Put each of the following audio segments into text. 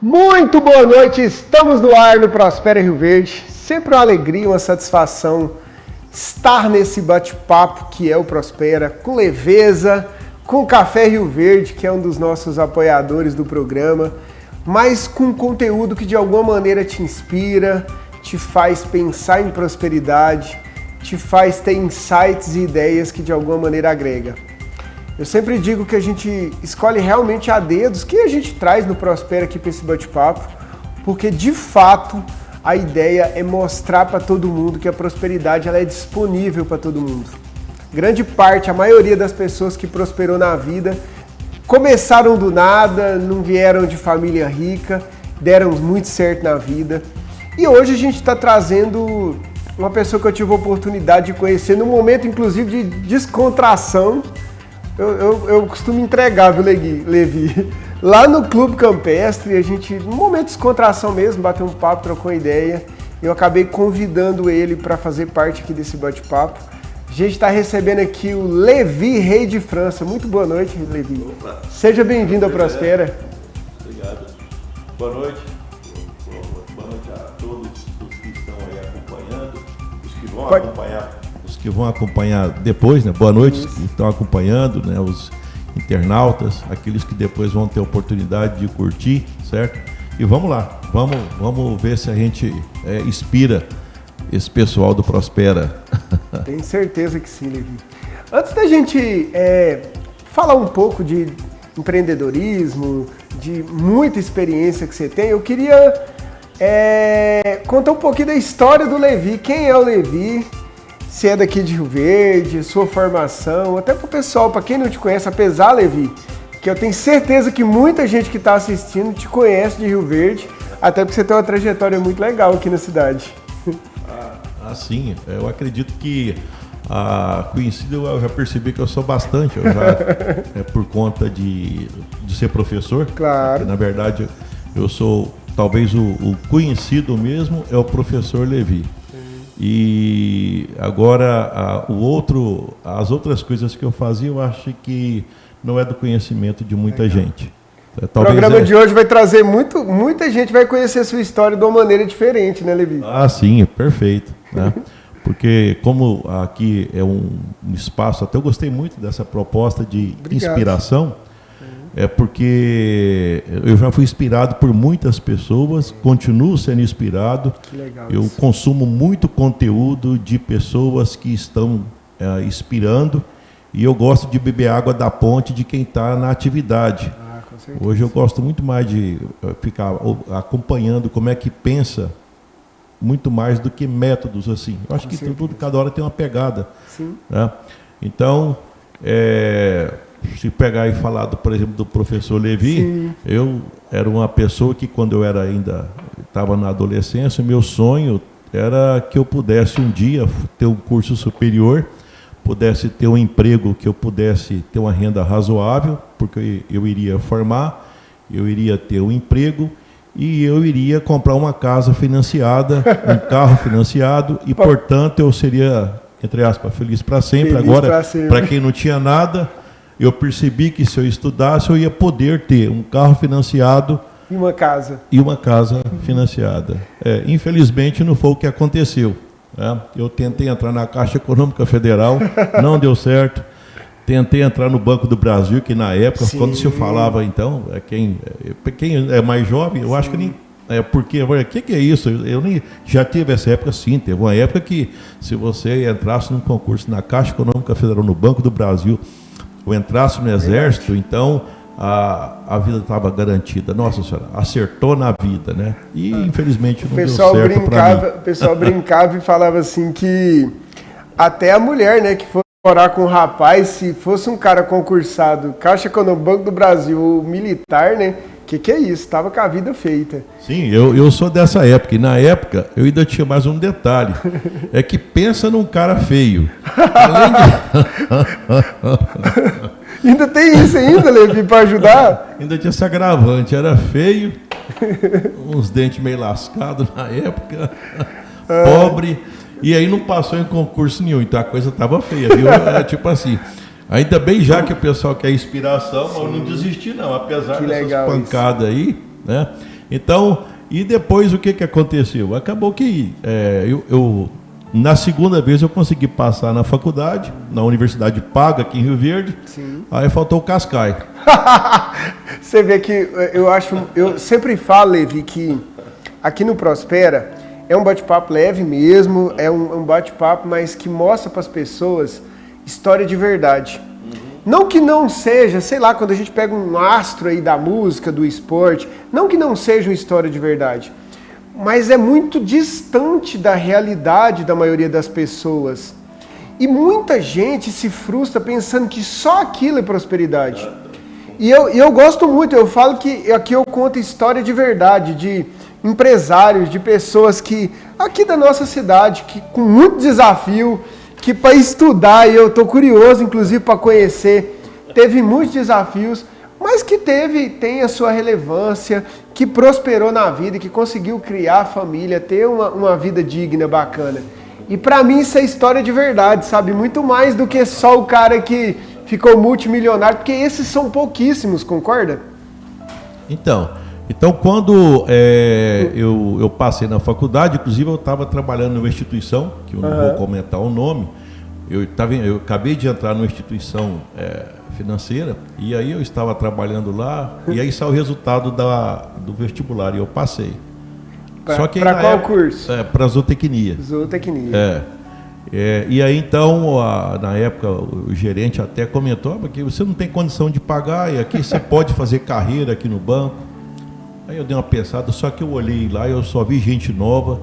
Muito boa noite, estamos no ar no Prospera Rio Verde. Sempre uma alegria, uma satisfação estar nesse bate-papo que é o Prospera, com leveza, com Café Rio Verde, que é um dos nossos apoiadores do programa, mas com conteúdo que de alguma maneira te inspira, te faz pensar em prosperidade, te faz ter insights e ideias que de alguma maneira agrega. Eu sempre digo que a gente escolhe realmente a dedos que a gente traz no Prospera aqui para esse bate-papo, porque de fato a ideia é mostrar para todo mundo que a prosperidade ela é disponível para todo mundo. Grande parte, a maioria das pessoas que prosperou na vida começaram do nada, não vieram de família rica, deram muito certo na vida. E hoje a gente está trazendo uma pessoa que eu tive a oportunidade de conhecer num momento inclusive de descontração. Eu costumo entregar, viu, Levi? Lá no Clube Campestre, a gente, num momento de descontração mesmo, bateu um papo, trocou uma ideia. Eu acabei convidando ele para fazer parte aqui desse bate-papo. A gente está recebendo aqui o Levi, rei de França. Muito boa noite, Levi. Opa. Seja bem-vindo ao Prospera. Obrigado. Boa noite. Boa noite a todos os que estão aí acompanhando, os que vão acompanhar. Os que vão acompanhar depois, né? Boa noite, os que estão acompanhando, né? Os internautas, aqueles que depois vão ter a oportunidade de curtir, certo? E vamos lá, vamos ver se a gente inspira esse pessoal do Prospera. Tenho certeza que sim, Levi. Antes da gente falar um pouco de empreendedorismo, de muita experiência que você tem, eu queria contar um pouquinho da história do Levi. Quem é o Levi? Se é daqui de Rio Verde, sua formação, até pro pessoal, para quem não te conhece, apesar, Levi, que eu tenho certeza que muita gente que está assistindo te conhece de Rio Verde, até porque você tem uma trajetória muito legal aqui na cidade. Sim, eu acredito que conhecido eu já percebi que eu sou bastante, por conta de ser professor. Claro. Porque, na verdade, eu sou, talvez o conhecido mesmo é o professor Levi. E agora as outras coisas que eu fazia, eu acho que não é do conhecimento de muita gente. O programa de hoje vai trazer muita gente vai conhecer a sua história de uma maneira diferente, né, Levi? Sim, perfeito, né? Porque como aqui é um espaço, até eu gostei muito dessa proposta de inspiração. Porque eu já fui inspirado por muitas pessoas, continuo sendo inspirado. Que legal. Eu consumo muito conteúdo de pessoas que estão inspirando e eu gosto de beber água da fonte de quem está na atividade. Com certeza. Hoje eu gosto muito mais de ficar acompanhando como é que pensa, muito mais do que métodos assim. Eu acho que tudo, cada hora tem uma pegada. Sim. Né? Então, se pegar e falar, por exemplo, do professor Levi, sim, eu era uma pessoa que quando eu ainda estava na adolescência, meu sonho era que eu pudesse um dia ter um curso superior, pudesse ter um emprego, que eu pudesse ter uma renda razoável, porque eu iria formar, eu iria ter um emprego e eu iria comprar uma casa financiada, um carro financiado e, portanto, eu seria, entre aspas, feliz para sempre. Agora, para quem não tinha nada, eu percebi que se eu estudasse, eu ia poder ter um carro financiado e uma casa. Financiada. Infelizmente, não foi o que aconteceu. Né? Eu tentei entrar na Caixa Econômica Federal, não deu certo. Tentei entrar no Banco do Brasil, que na época, sim, quando se falava, então, quem é mais jovem, eu, sim, acho que nem... porque, o que é isso? Eu nem já tive essa época, sim. Teve uma época que, se você entrasse num concurso na Caixa Econômica Federal, no Banco do Brasil, ou entrasse no Exército, então a vida estava garantida. Nossa Senhora, acertou na vida, né? E infelizmente não deu certo para mim. O pessoal brincava e falava assim que até a mulher, né, que fosse morar com um rapaz, se fosse um cara concursado, Caixa Econômica, Banco do Brasil, ou militar, né? Que é isso? Estava com a vida feita. Sim, eu sou dessa época. E na época, eu ainda tinha mais um detalhe. É que pensa num cara feio. Ainda tem isso ainda, Levi, para ajudar? Ainda tinha esse agravante. Era feio, uns dentes meio lascados na época, pobre. E aí não passou em concurso nenhum. Então a coisa estava feia, viu? Tipo assim... Ainda bem já que o pessoal quer inspiração, mas eu não desisti não, apesar dessas pancadas aí, né? Então, e depois o que aconteceu? Acabou que na segunda vez eu consegui passar na faculdade, na Universidade Paga, aqui em Rio Verde. Sim. Aí faltou o Cascai. Você vê que eu sempre falo, Levi, que aqui no Prospera é um bate-papo leve mesmo, é um bate-papo, mas que mostra para as pessoas história de verdade. Não que não seja, sei lá, quando a gente pega um astro aí da música, do esporte, não que não seja uma história de verdade, mas é muito distante da realidade da maioria das pessoas. E muita gente se frustra pensando que só aquilo é prosperidade. E eu gosto muito, eu falo que aqui eu conto história de verdade, de empresários, de pessoas que, aqui da nossa cidade, que com muito desafio, que para estudar, e eu estou curioso, inclusive, para conhecer, teve muitos desafios, mas que tem a sua relevância, que prosperou na vida, que conseguiu criar a família, ter uma vida digna, bacana. E para mim isso é história de verdade, sabe? Muito mais do que só o cara que ficou multimilionário, porque esses são pouquíssimos, concorda? Então quando eu passei na faculdade, inclusive eu estava trabalhando numa instituição, que eu não vou comentar o nome, eu acabei de entrar numa instituição financeira, e aí eu estava trabalhando lá, e aí saiu o resultado do vestibular, e eu passei. Para qual curso? Para zootecnia. Zootecnia. E aí então, na época, o gerente até comentou, porque você não tem condição de pagar, e aqui você pode fazer carreira aqui no banco. Aí eu dei uma pensada, só que eu olhei lá e eu só vi gente nova,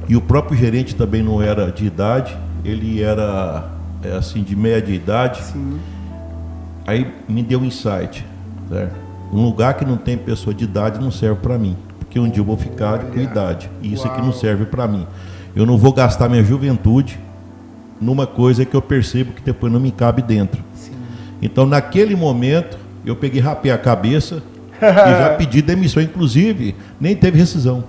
e o próprio gerente também não era de idade, ele era assim, de média idade. Sim. Aí me deu um insight, certo? Um lugar que não tem pessoa de idade não serve para mim, porque um dia eu vou ficar com idade, e isso aqui não serve para mim. Eu não vou gastar minha juventude numa coisa que eu percebo que depois não me cabe dentro. Sim. Então, naquele momento, eu peguei, rapei a cabeça e já pedi demissão. Inclusive, nem teve rescisão.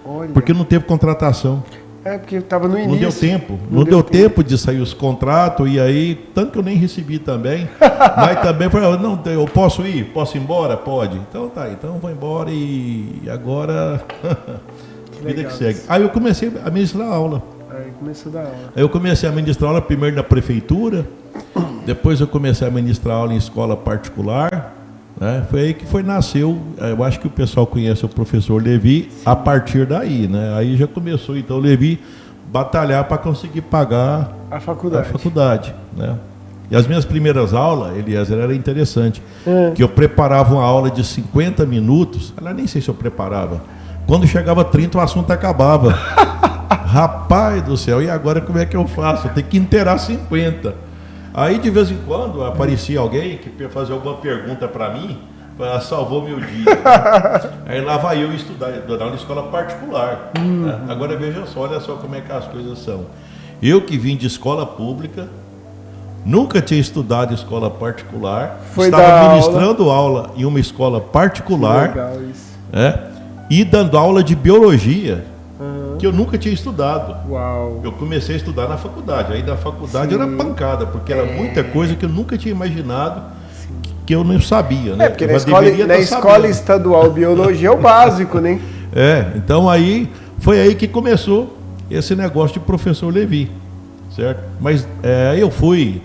Olha. Porque não teve contratação. Porque estava no início. Não deu tempo. Não deu tempo de sair os contratos, e aí, tanto que eu nem recebi também. Mas também falei, não, eu posso ir? Posso ir embora? Pode. Então tá, então vou embora e agora vida que segue. Aí eu comecei a ministrar aula. Aí eu comecei a ministrar aula primeiro na prefeitura, depois eu comecei a ministrar aula em escola particular, né? Foi aí que nasceu, eu acho que o pessoal conhece o professor Levi. Sim. A partir daí, né? Aí já começou então o Levi batalhar para conseguir pagar a faculdade, né? E as minhas primeiras aulas, Eliezer, era interessante, que eu preparava uma aula de 50 minutos, nem sei se eu preparava, quando chegava 30 o assunto acabava. Rapaz do céu, e agora como é que eu faço? Eu tenho que inteirar 50. Aí de vez em quando aparecia alguém que fazia alguma pergunta para mim, salvou meu dia. Aí lá vai eu estudar na escola particular. Né? Agora veja só, olha só como é que as coisas são. Eu que vim de escola pública, nunca tinha estudado em escola particular, estava ministrando aula em uma escola particular. Que legal isso. E dando aula de biologia, que eu nunca tinha estudado. Uau. Eu comecei a estudar na faculdade. Aí da faculdade era pancada, porque era muita coisa que eu nunca tinha imaginado, que eu não sabia, né? Porque na escola estadual biologia é o básico, né? Então aí foi aí que começou esse negócio de professor Levi, certo? Mas eu fui,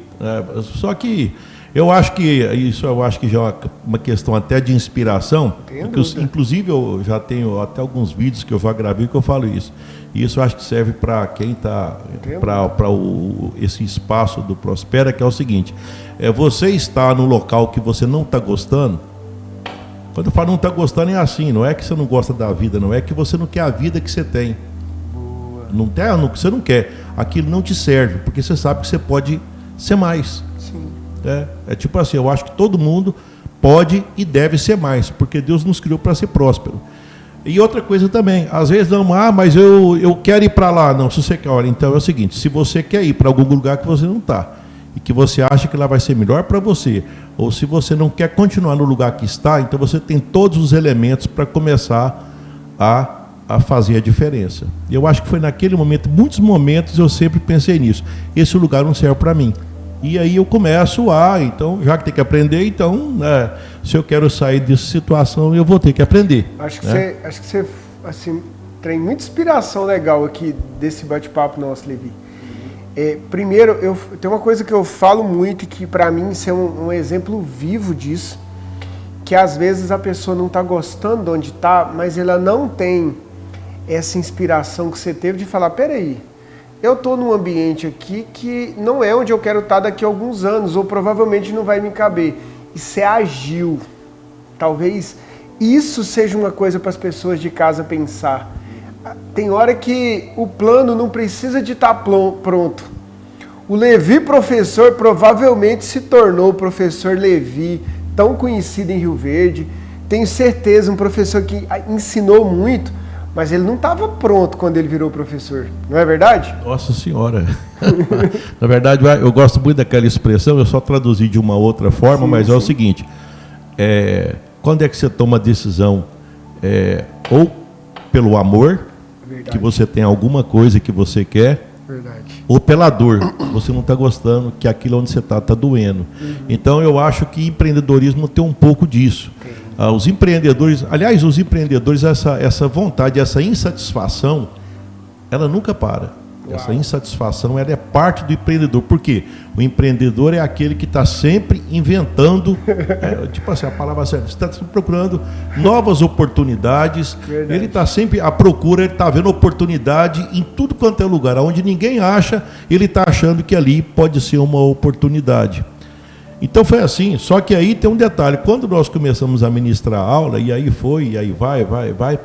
só que eu acho que já é uma questão até de inspiração, porque inclusive eu já tenho até alguns vídeos que eu já gravei que eu falo isso. E isso eu acho que serve para quem está, para esse espaço do Prospera, que é o seguinte: você está no local que você não está gostando. Quando eu falo não está gostando é assim, não é que você não gosta da vida, não é que você não quer a vida que você tem. Boa. Você não quer, aquilo não te serve, porque você sabe que você pode ser mais. É tipo assim, eu acho que todo mundo pode e deve ser mais, porque Deus nos criou para ser próspero. E outra coisa também, às vezes não, mas eu quero ir para lá. Não, se você quer, olha, então é o seguinte, se você quer ir para algum lugar que você não está, e que você acha que lá vai ser melhor para você, ou se você não quer continuar no lugar que está, então você tem todos os elementos para começar a fazer a diferença. E eu acho que foi naquele momento, muitos momentos eu sempre pensei nisso, esse lugar não serve para mim. E aí eu começo então, já que tem que aprender, então, se eu quero sair dessa situação, eu vou ter que aprender. Acho que você assim, tem muita inspiração legal aqui desse bate-papo nosso, Levi. Primeiro, tem uma coisa que eu falo muito e que para mim isso é um exemplo vivo disso, que às vezes a pessoa não está gostando de onde está, mas ela não tem essa inspiração que você teve de falar, peraí, eu estou num ambiente aqui que não é onde eu quero estar daqui a alguns anos, ou provavelmente não vai me caber. E você agiu. Talvez isso seja uma coisa para as pessoas de casa pensar. Tem hora que o plano não precisa de estar pronto. O Levi professor provavelmente se tornou o professor Levi, tão conhecido em Rio Verde. Tenho certeza, um professor que ensinou muito, mas ele não estava pronto quando ele virou professor, não é verdade? Nossa Senhora! Na verdade, eu gosto muito daquela expressão, eu só traduzi de uma outra forma, sim, mas é o seguinte, quando é que você toma a decisão? Ou pelo amor, verdade, que você tem alguma coisa que você quer, verdade, ou pela dor, você não está gostando, que aquilo onde você está doendo. Então eu acho que empreendedorismo tem um pouco disso. Os empreendedores, essa vontade, essa insatisfação, ela nunca para. Uau. Essa insatisfação, ela é parte do empreendedor. Por quê? O empreendedor é aquele que está sempre inventando, tipo assim, a palavra certa, está sempre procurando novas oportunidades. Verdade. Ele está sempre à procura, ele está vendo oportunidade em tudo quanto é lugar. Onde ninguém acha, ele está achando que ali pode ser uma oportunidade. Então foi assim, só que aí tem um detalhe, quando nós começamos a ministrar aula, e aí foi, e aí vai,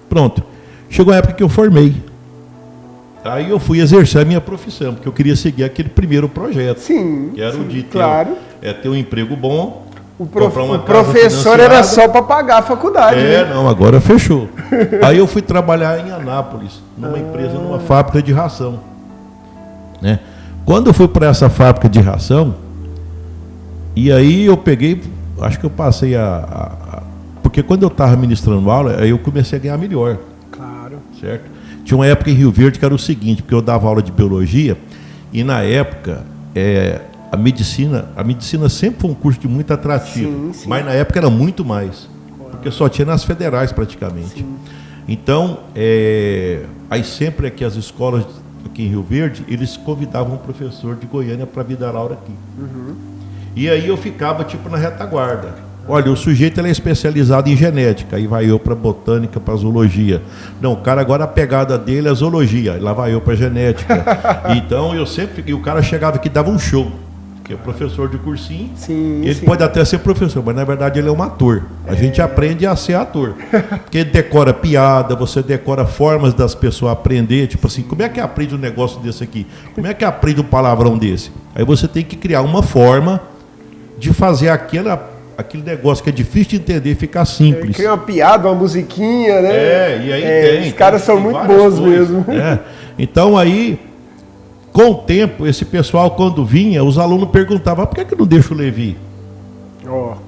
pronto, chegou a época que eu formei, aí eu fui exercer a minha profissão, porque eu queria seguir aquele primeiro projeto, sim, que era o de ter um emprego bom, o professor era só para pagar a faculdade, né? Não, agora fechou. Aí eu fui trabalhar em Anápolis, numa empresa, numa fábrica de ração, né? Quando eu fui para essa fábrica de ração, e aí eu peguei, acho que eu passei porque quando eu estava ministrando aula, aí eu comecei a ganhar melhor. Claro. Certo? Tinha uma época em Rio Verde que era o seguinte, porque eu dava aula de biologia, e na época, a medicina sempre foi um curso de muito atrativo, sim. Mas na época era muito mais, porque só tinha nas federais praticamente. Sim. Então, aí sempre aqui as escolas aqui em Rio Verde, eles convidavam um professor de Goiânia para vir dar aula aqui. E aí eu ficava tipo na retaguarda. Olha, o sujeito ele é especializado em genética, aí vai eu para botânica, para zoologia. Não, o cara agora a pegada dele é zoologia, lá vai eu para genética. Então e o cara chegava aqui e dava um show, porque é professor de cursinho, sim, ele pode até ser professor, mas na verdade ele é um ator. A gente aprende a ser ator, porque ele decora piada, você decora formas das pessoas aprender, tipo assim, como é que aprende um negócio desse aqui? Como é que aprende um palavrão desse? Aí você tem que criar uma forma de fazer aquele negócio que é difícil de entender ficar simples. Cria uma piada, uma musiquinha, né? E aí os caras são muito bons mesmo. Então aí, com o tempo, esse pessoal quando vinha, os alunos perguntavam, por que não deixa o Levi?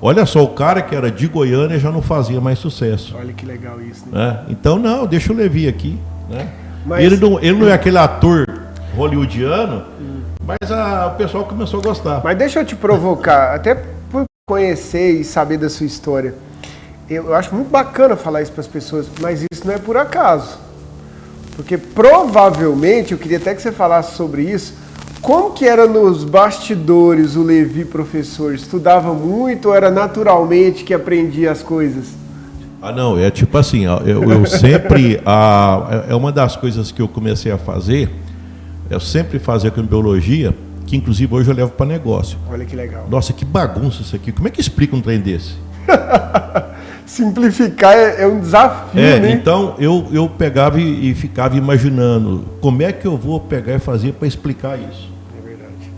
Olha só, o cara que era de Goiânia já não fazia mais sucesso. Olha que legal isso, né? Então não, deixa o Levi aqui, né? Mas ele não é aquele ator hollywoodiano, mas o pessoal começou a gostar. Mas deixa eu te provocar, até por conhecer e saber da sua história. Eu acho muito bacana falar isso para as pessoas, mas isso não é por acaso. Porque provavelmente, eu queria até que você falasse sobre isso, como que era nos bastidores o Levi professor? Estudava muito ou era naturalmente que aprendia as coisas? Não, é tipo assim, eu sempre, é uma das coisas que eu comecei a fazer, eu sempre fazia com biologia, que inclusive hoje eu levo para negócio. Olha que legal. Nossa, que bagunça isso aqui. Como é que explica um trem desse? Simplificar é um desafio, né? Então eu pegava e ficava imaginando como é que eu vou pegar e fazer para explicar isso. É verdade.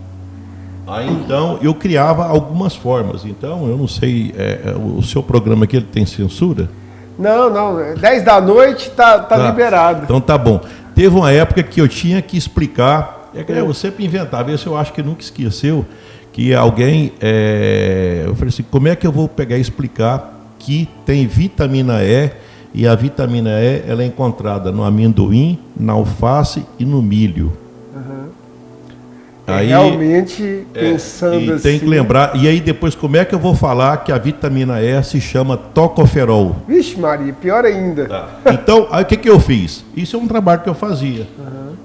Aí então eu criava algumas formas. Então eu não sei, o seu programa aqui ele tem censura? Não, 10 da noite tá liberado. Então tá bom. Teve uma época que eu tinha que explicar, eu sempre inventava, isso eu acho que nunca esqueceu, que alguém, eu falei assim, como é que eu vou pegar e explicar que tem vitamina E, e a vitamina E ela é encontrada no amendoim, na alface e no milho. Aí, realmente, pensando assim... Tem que lembrar. E aí depois, como é que eu vou falar que a vitamina E se chama tocoferol? Vixe Maria, pior ainda. Tá. Então, aí o que eu fiz? Isso é um trabalho que eu fazia.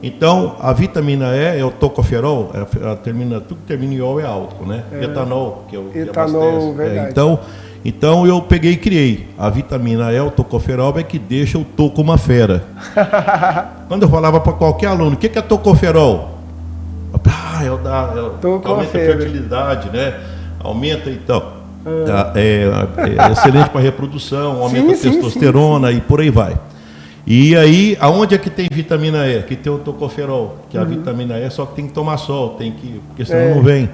Então, a vitamina E é o tocoferol, ela termina, tudo que termina em ol é álcool, né? Etanol, que é o que Etanol, abastece. verdade. Então eu peguei e criei. A vitamina E, o tocoferol, é que deixa o toco uma fera. Quando eu falava para qualquer aluno, o que é tocoferol? Aumenta a fertilidade, né? Aumenta, então. É excelente para a reprodução, aumenta a testosterona e por aí vai. E aí, aonde é que tem vitamina E? Que tem o tocoferol, que a vitamina E só que tem que tomar sol, porque senão não vem.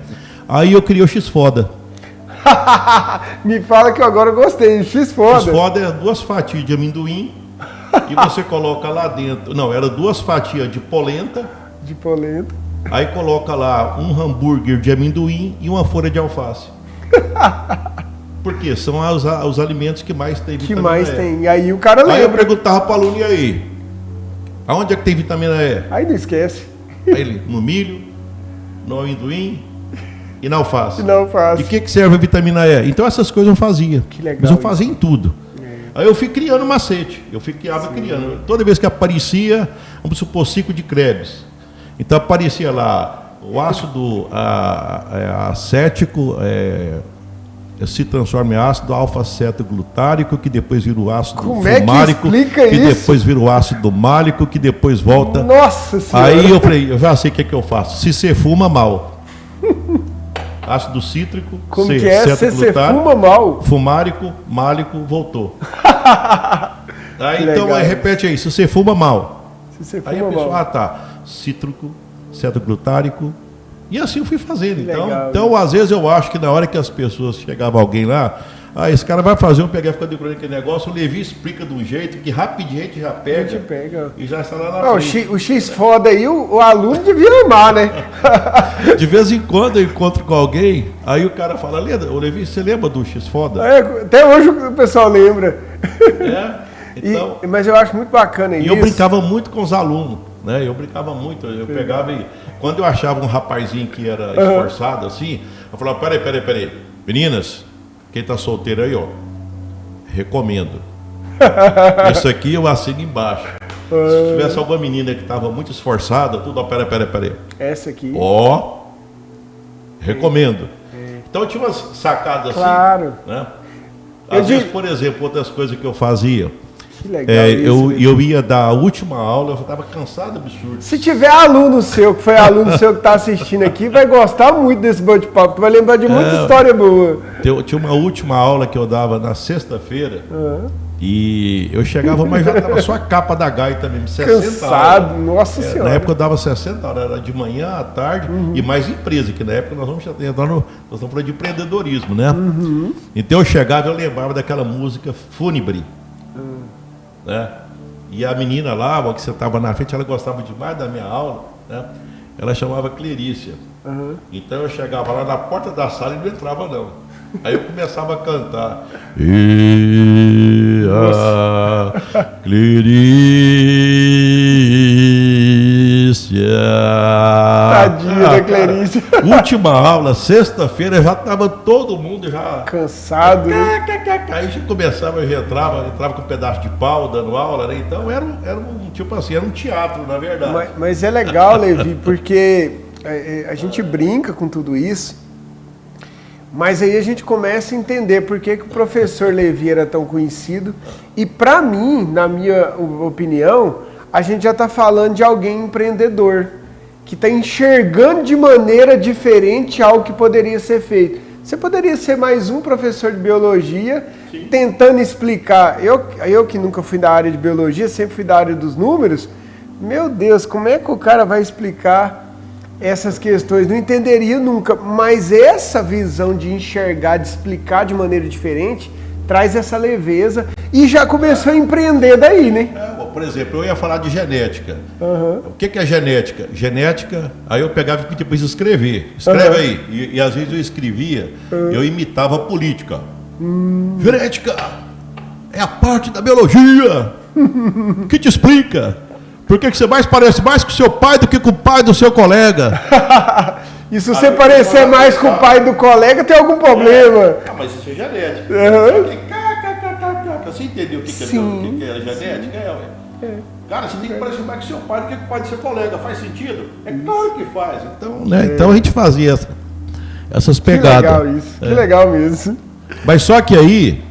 Aí eu criei o X-Foda. Me fala que eu agora gostei, X-Foda. X-Foda é 2 fatias de amendoim e você coloca lá dentro, não, era 2 fatias de polenta. De polenta. Aí coloca lá um hambúrguer de amendoim e uma folha de alface. Porque são os alimentos que mais tem vitamina E. Que mais tem. E aí o cara lembra. Aí eu perguntava para o aluno, e aí? Aonde é que tem vitamina E? Aí não esquece. Aí ele, no milho, no amendoim e na alface. E na alface. E o que serve a vitamina E? Então essas coisas eu fazia. Que legal. Mas eu fazia em tudo. Aí eu fui criando macete. Eu ficava criando. Toda vez que aparecia, vamos supor, 5 de Krebs. Então aparecia lá o ácido acético, se transforma em ácido alfa-acetoglutárico, que depois vira o ácido fumárico, que depois vira o ácido málico, que depois volta. Nossa Senhora! Aí eu falei, eu já sei o que é que eu faço. Se você fuma, mal. Ácido cítrico, como que é? Se você fuma, mal. Fumárico, málico, voltou. Aí então repete aí, se você fuma, mal. Se você fuma, aí a pessoa, mal. tá, cítrico, acetoglutárico. E assim eu fui fazendo. Então, às vezes eu acho que na hora que as pessoas chegava alguém lá, esse cara vai fazer, eu pegar e ficar decorando aquele negócio, o Levi explica de um jeito que rapidinho a gente já pega. E já está lá na frente. O X-Foda aí, o aluno devia amar, né? De vez em quando eu encontro com alguém, aí o cara fala, ô Levi, você lembra do X-Foda? Até hoje o pessoal lembra. Então, mas eu acho muito bacana isso. E eu brincava muito com os alunos, né? Eu brincava muito, eu pegava e... Quando eu achava um rapazinho que era esforçado assim, eu falava, peraí, meninas, quem tá solteiro aí, ó, recomendo. Isso aqui eu assino embaixo. Se tivesse alguma menina que estava muito esforçada, tudo, ó, peraí. Essa aqui. Ó, recomendo. Então eu tinha umas sacadas assim. Claro. Né? Às vezes, por exemplo, outras coisas que eu fazia. Que legal eu ia dar a última aula, eu estava cansado, absurdo. Se tiver aluno seu, que foi aluno seu que está assistindo aqui, vai gostar muito desse bate-papo, vai lembrar de muita história boa. Tinha uma última aula que eu dava na sexta-feira, e eu chegava, mas já estava só a capa da gaita mesmo, 60 cansado, horas. Nossa Senhora. Na época eu dava 60 horas, era de manhã à tarde, e mais empresa, que na época nós estamos falando de empreendedorismo, né? Então eu chegava e eu lembrava daquela música fúnebre. Né? E a menina lá, que você estava na frente, ela gostava demais da minha aula, né? Ela chamava Clerícia. Então eu chegava lá na porta da sala e não entrava não. Aí eu começava a cantar. Clerícia. Tadinha da Clerícia. Última aula, sexta-feira, já estava todo mundo já cansado. Aí já começava, eu já entrava com um pedaço de pau dando aula, né? Então era um tipo assim, era um teatro, na verdade. Mas é legal, Levi, porque a gente brinca com tudo isso, mas aí a gente começa a entender por que o professor Levi era tão conhecido. E para mim, na minha opinião, a gente já está falando de alguém empreendedor, que está enxergando de maneira diferente algo que poderia ser feito. Você poderia ser mais um professor de biologia, sim, tentando explicar. Eu que nunca fui da área de biologia, sempre fui da área dos números. Meu Deus, como é que o cara vai explicar essas questões? Não entenderia nunca. Mas essa visão de enxergar, de explicar de maneira diferente, traz essa leveza e já começou a empreender daí, né? Por exemplo, eu ia falar de genética. O que é genética? Genética, aí eu pegava e pedia para escrever. Escreve aí. E às vezes eu escrevia, eu imitava a política. Genética é a parte da biologia que te explica por que você mais parece mais com seu pai do que com o pai do seu colega. E se você parecer mais com o pai do colega, tem algum problema. Mas isso é genética. Você entendeu o que é genética? Cara, você tem que parecer mais com seu pai do que pode ser colega. Faz sentido? É claro que faz. Então a gente fazia essas pegadas. Que legal isso, que legal mesmo. Mas só que aí,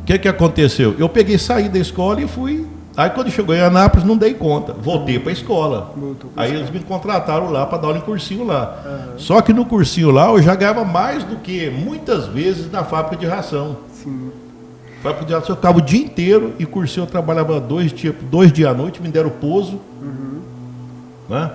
o que aconteceu? Eu saí da escola e fui. Aí quando chegou em Anápolis, não dei conta. Voltei para a escola. Aí eles me contrataram lá para dar aula em cursinho lá. Só que no cursinho lá eu já ganhava mais do que muitas vezes na fábrica de ração. Sim. Fábrica de ração eu ficava o dia inteiro e cursinho eu trabalhava 2 dias à noite, me deram pouso. Né?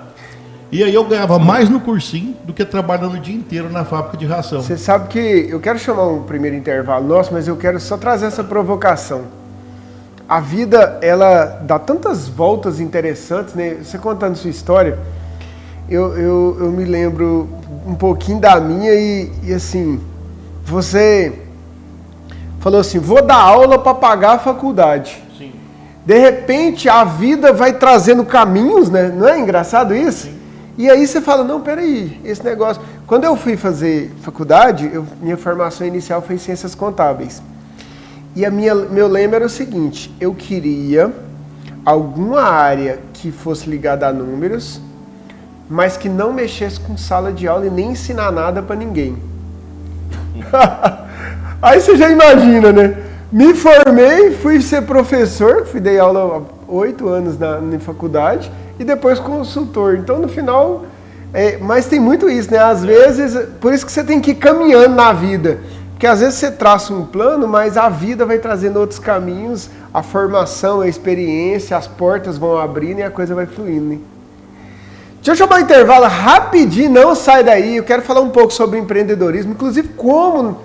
E aí eu ganhava mais no cursinho do que trabalhando o dia inteiro na fábrica de ração. Você sabe que eu quero chamar um primeiro intervalo nosso, mas eu quero só trazer essa provocação. A vida, ela dá tantas voltas interessantes, né? Você contando sua história, eu me lembro um pouquinho da minha e assim, você falou assim, vou dar aula para pagar a faculdade. Sim. De repente, a vida vai trazendo caminhos, né? Não é engraçado isso? Sim. E aí você fala, não, peraí, esse negócio... Quando eu fui fazer faculdade, minha formação inicial foi em Ciências Contábeis. E meu lema era o seguinte, eu queria alguma área que fosse ligada a números, mas que não mexesse com sala de aula e nem ensinar nada para ninguém. Aí você já imagina, né? Me formei, fui ser professor, dei aula há 8 anos na faculdade, e depois consultor. Então, no final... mas tem muito isso, né? Às vezes, por isso que você tem que ir caminhando na vida. Porque às vezes você traça um plano, mas a vida vai trazendo outros caminhos, a formação, a experiência, as portas vão abrindo e a coisa vai fluindo, né? Deixa eu chamar um intervalo rapidinho, não sai daí. Eu quero falar um pouco sobre empreendedorismo, inclusive como...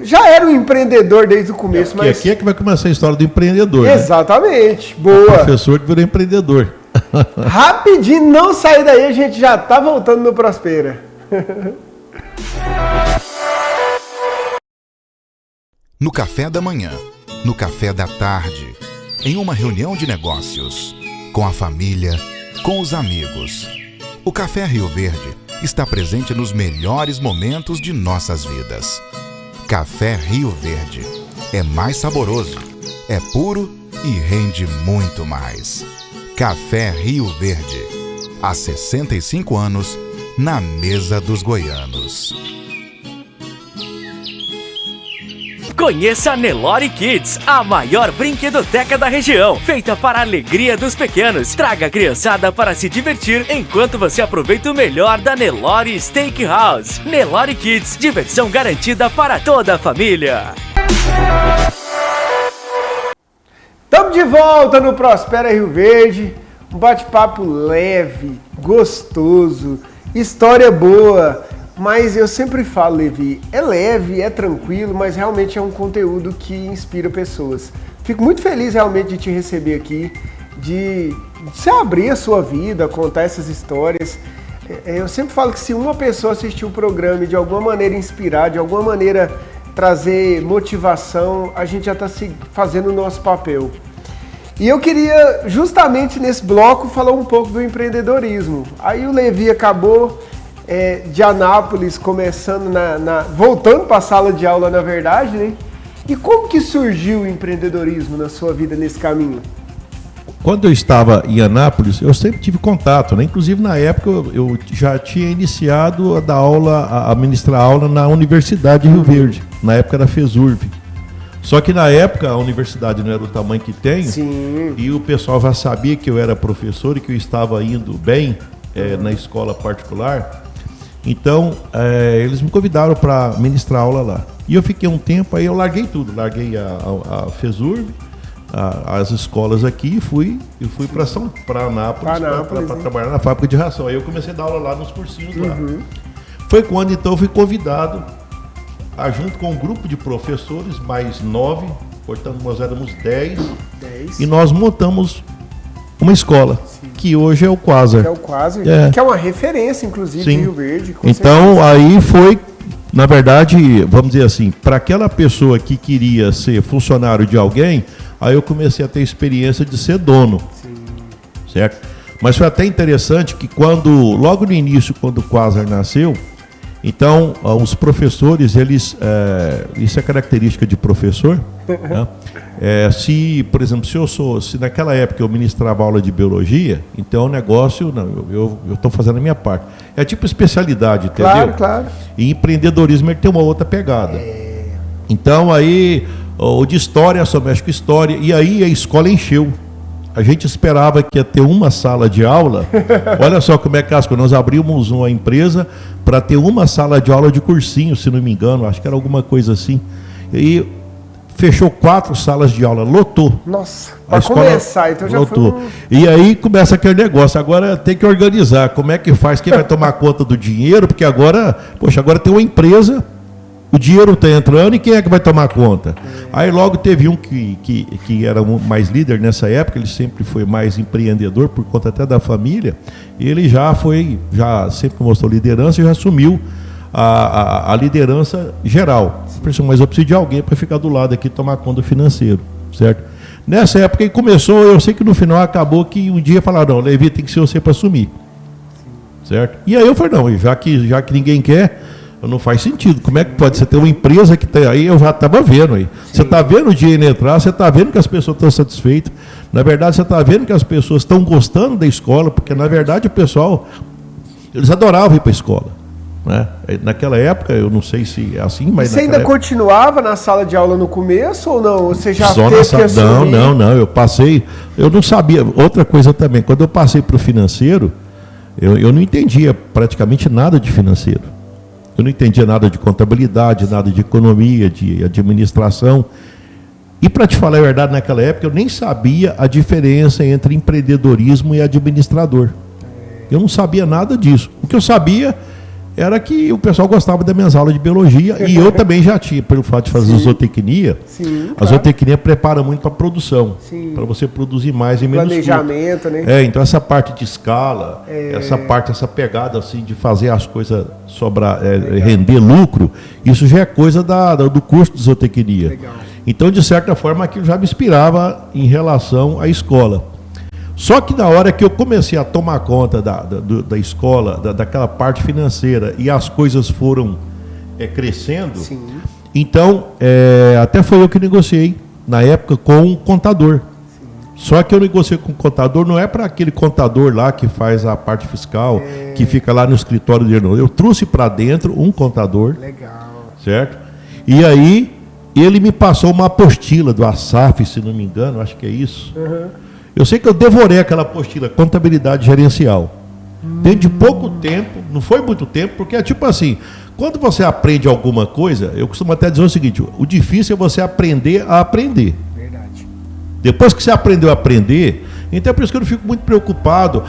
Já era um empreendedor desde o começo, mas... Aqui é que vai começar a história do empreendedor. Exatamente, né? boa. O professor que virou empreendedor. Rapidinho, não sair daí, a gente já tá voltando no Prospera. No café da manhã, no café da tarde, em uma reunião de negócios, com a família, com os amigos. O Café Rio Verde está presente nos melhores momentos de nossas vidas. Café Rio Verde é mais saboroso, é puro e rende muito mais. Café Rio Verde, há 65 anos, na mesa dos goianos. Conheça a Nelore Kids, a maior brinquedoteca da região, feita para a alegria dos pequenos. Traga a criançada para se divertir enquanto você aproveita o melhor da Nelore Steakhouse. Nelore Kids, diversão garantida para toda a família. Estamos de volta no Prospera Rio Verde, um bate-papo leve, gostoso, história boa. Mas eu sempre falo, Levi, é leve, é tranquilo, mas realmente é um conteúdo que inspira pessoas. Fico muito feliz realmente de te receber aqui, de você abrir a sua vida, contar essas histórias. Eu sempre falo que se uma pessoa assistir o programa e de alguma maneira inspirar, de alguma maneira trazer motivação, a gente já está fazendo o nosso papel. E eu queria, justamente nesse bloco, falar um pouco do empreendedorismo. Aí o Levi acabou... de Anápolis, começando voltando para a sala de aula, na verdade, né? E como que surgiu o empreendedorismo na sua vida nesse caminho? Quando eu estava em Anápolis, eu sempre tive contato, né? Inclusive na época eu já tinha iniciado a dar aula, a ministrar aula na Universidade de Rio Verde, na época da FESURV. Só que na época a universidade não era do tamanho que tem. Sim. E o pessoal já sabia que eu era professor e que eu estava indo bem na escola particular. Então, eles me convidaram para ministrar aula lá. E eu fiquei um tempo, aí eu larguei tudo. Larguei a FESURV, as escolas aqui e fui para Anápolis para trabalhar na fábrica de ração. Aí eu comecei a dar aula lá nos cursinhos lá. Foi quando, então, eu fui convidado, junto com um grupo de professores, mais 9, portanto, nós éramos 10. E nós montamos uma escola. Sim. Que hoje é o Quasar. Que é o Quasar, que é uma referência, inclusive, em Rio Verde. Então, certeza. Aí foi, na verdade, vamos dizer assim, para aquela pessoa que queria ser funcionário de alguém, aí eu comecei a ter experiência de ser dono. Sim. Certo? Mas foi até interessante que logo no início, quando o Quasar nasceu, então os professores, eles, isso é característica de professor, né? Por exemplo, se naquela época eu ministrava aula de biologia, então o negócio, não, eu estou fazendo a minha parte. É tipo especialidade, entendeu? Claro, claro. E empreendedorismo ele tem uma outra pegada. Então aí, o de história, só mexe com história, e aí a escola encheu. A gente esperava que ia ter uma sala de aula. Olha só como é que nós abrimos uma empresa para ter uma sala de aula de cursinho, se não me engano, acho que era alguma coisa assim. E fechou 4 salas de aula, lotou. Nossa, para começar, então já lotou. foi E aí começa aquele negócio, agora tem que organizar, como é que faz, quem vai tomar conta do dinheiro, porque agora tem uma empresa, o dinheiro está entrando e quem é que vai tomar conta? Aí logo teve um que era mais líder nessa época, ele sempre foi mais empreendedor, por conta até da família, e ele já sempre mostrou liderança e já assumiu a liderança geral. Mas eu preciso de alguém para ficar do lado aqui e tomar conta do financeiro, certo? Nessa época que começou, eu sei que no final acabou que um dia falaram, não, Levi, tem que ser você para assumir, certo? E aí eu falei, não, já que ninguém quer, não faz sentido. Como é que pode você ter uma empresa que tem aí? Eu já estava vendo aí. Você está vendo o dinheiro entrar, você está vendo que as pessoas estão satisfeitas. Na verdade, você está vendo que as pessoas estão gostando da escola, porque na verdade o pessoal, eles adoravam ir para a escola. Né? Naquela época, eu não sei se é assim, mas você ainda continuava na sala de aula no começo ou não? Você já teve que assumir? Não, eu passei, eu não sabia. Outra coisa também, quando eu passei para o financeiro, eu não entendia praticamente nada de financeiro. Eu não entendia nada de contabilidade, nada de economia, de administração. E para te falar a verdade, naquela época eu nem sabia a diferença entre empreendedorismo e administrador. Eu não sabia nada disso. O que eu sabia era que o pessoal gostava das minhas aulas de biologia e eu também já tinha, pelo fato de fazer zootecnia. Sim, a zootecnia prepara muito para a produção, para você produzir mais e menos planejamento, fruto. Né? Então essa parte de escala, essa pegada assim de fazer as coisas sobrar, render lucro, isso já é coisa do curso de zootecnia. Legal. Então, de certa forma, aquilo já me inspirava em relação à escola. Só que na hora que eu comecei a tomar conta da escola, daquela parte financeira, e as coisas foram crescendo, sim, então, até foi eu que negociei, na época, com um contador. Sim. Só que eu negociei com o contador, não é para aquele contador lá que faz a parte fiscal, que fica lá no escritório dele, não. Eu trouxe para dentro um contador. Legal. Certo? E aí, ele me passou uma apostila do ASAF, se não me engano, acho que é isso. Uhum. Eu sei que eu devorei aquela apostila, contabilidade gerencial. Dentro de pouco tempo, não foi muito tempo, porque é tipo assim, quando você aprende alguma coisa, eu costumo até dizer o seguinte, o difícil é você aprender a aprender. Verdade. Depois que você aprendeu a aprender, então é por isso que eu não fico muito preocupado.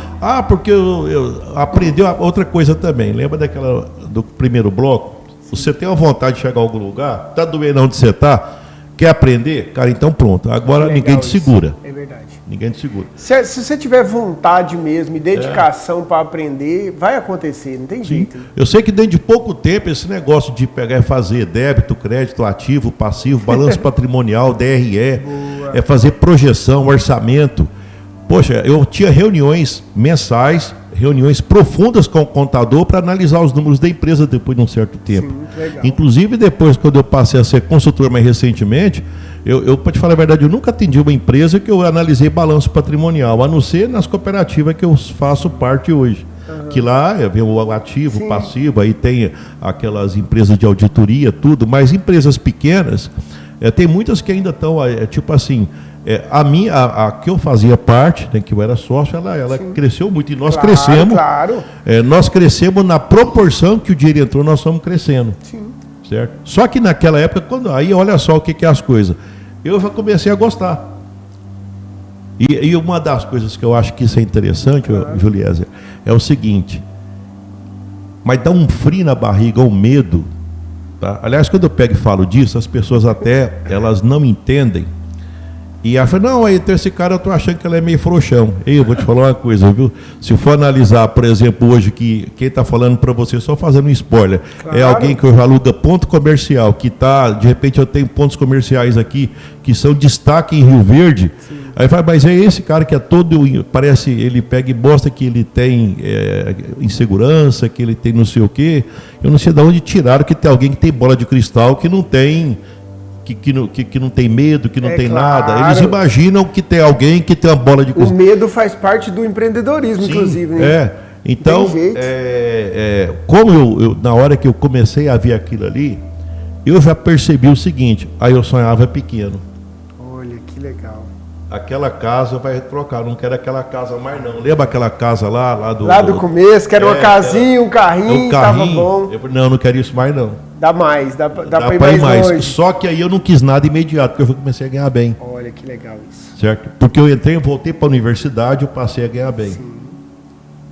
Porque eu aprendi outra coisa também. Lembra do primeiro bloco? Você tem uma vontade de chegar a algum lugar, está doendo onde você está, quer aprender? Cara, então pronto. Agora ninguém te segura. É verdade. Ninguém te segura. Se você tiver vontade mesmo e dedicação para aprender, vai acontecer, não tem jeito. Eu sei que dentro de pouco tempo, esse negócio de pegar e fazer débito, crédito, ativo, passivo, balanço patrimonial, DRE, fazer projeção, orçamento. Poxa, eu tinha reuniões mensais, reuniões profundas com o contador para analisar os números da empresa depois de um certo tempo. Sim, legal. Inclusive, depois, quando eu passei a ser consultor mais recentemente, eu para te falar a verdade, eu nunca atendi uma empresa que eu analisei balanço patrimonial, a não ser nas cooperativas que eu faço parte hoje. Que lá vem o ativo, o passivo, aí tem aquelas empresas de auditoria, tudo, mas empresas pequenas, tem muitas que ainda estão, tipo assim, a que eu fazia parte, né, que eu era sócio, ela cresceu muito e nós crescemos. Claro. Nós crescemos na proporção que o dinheiro entrou, nós estamos crescendo. Sim. Certo? Só que naquela época, aí olha só o que é as coisas. Eu já comecei a gostar. E uma das coisas que eu acho que isso é interessante, Juliezer, é o seguinte, mas dá um frio na barriga, um medo. Tá? Aliás, quando eu pego e falo disso, as pessoas elas não entendem. E ela fala, não, aí esse cara eu tô achando que ele é meio frouxão. Eu vou te falar uma coisa, viu? Se for analisar, por exemplo, hoje, que quem está falando para você, só fazendo um spoiler, é alguém que eu aluga ponto comercial, que está, de repente eu tenho pontos comerciais aqui, que são destaque em Rio Verde. Sim. Aí fala, mas é esse cara que é todo, parece, ele pega e mostra que ele tem insegurança, que ele tem não sei o quê. Eu não sei de onde tiraram que tem alguém que tem bola de cristal, que não tem, que não tem medo, que não tem claro. nada. Eles imaginam que tem alguém que tem uma bola de cristal. O medo faz parte do empreendedorismo, Sim, inclusive, né? Então, como eu, na hora que eu comecei a ver aquilo ali, eu já percebi o seguinte, aí eu sonhava pequeno. Olha, que legal. Aquela casa vai trocar, não quero aquela casa mais não. Lembra aquela casa lá do... Lá do começo, que era uma casinha, um carrinho, tava bom. Não quero isso mais não. Dá pra ir mais longe. Só que aí eu não quis nada imediato, porque eu comecei a ganhar bem. Olha, que legal isso. Certo? Porque eu voltei para a universidade, eu passei a ganhar bem. Sim.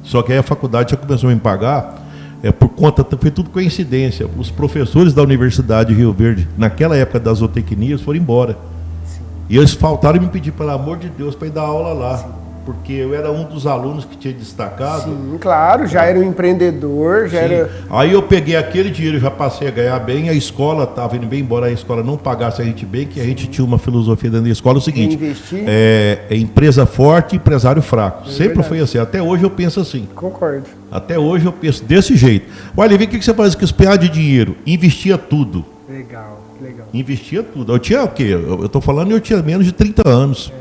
Só que aí a faculdade já começou a me pagar, por conta, foi tudo coincidência. Os professores da Universidade de Rio Verde, naquela época das zootecnias, foram embora. Sim. E eles faltaram me pedir, pelo amor de Deus, para ir dar aula lá. Sim. Porque eu era um dos alunos que tinha destacado. Sim, claro, já era um empreendedor, já era... Aí eu peguei aquele dinheiro, já passei a ganhar bem, a escola estava indo bem, embora a escola não pagasse a gente bem, que a gente tinha uma filosofia dentro da escola, o seguinte, é empresa forte, empresário fraco. Sempre foi assim, até hoje eu penso assim. Concordo. Até hoje eu penso desse jeito. Olha, vê o que você faz com esse PA de dinheiro? Investia tudo. Legal. Investia tudo. Eu tinha o quê? Eu estou falando, eu tinha menos de 30 anos.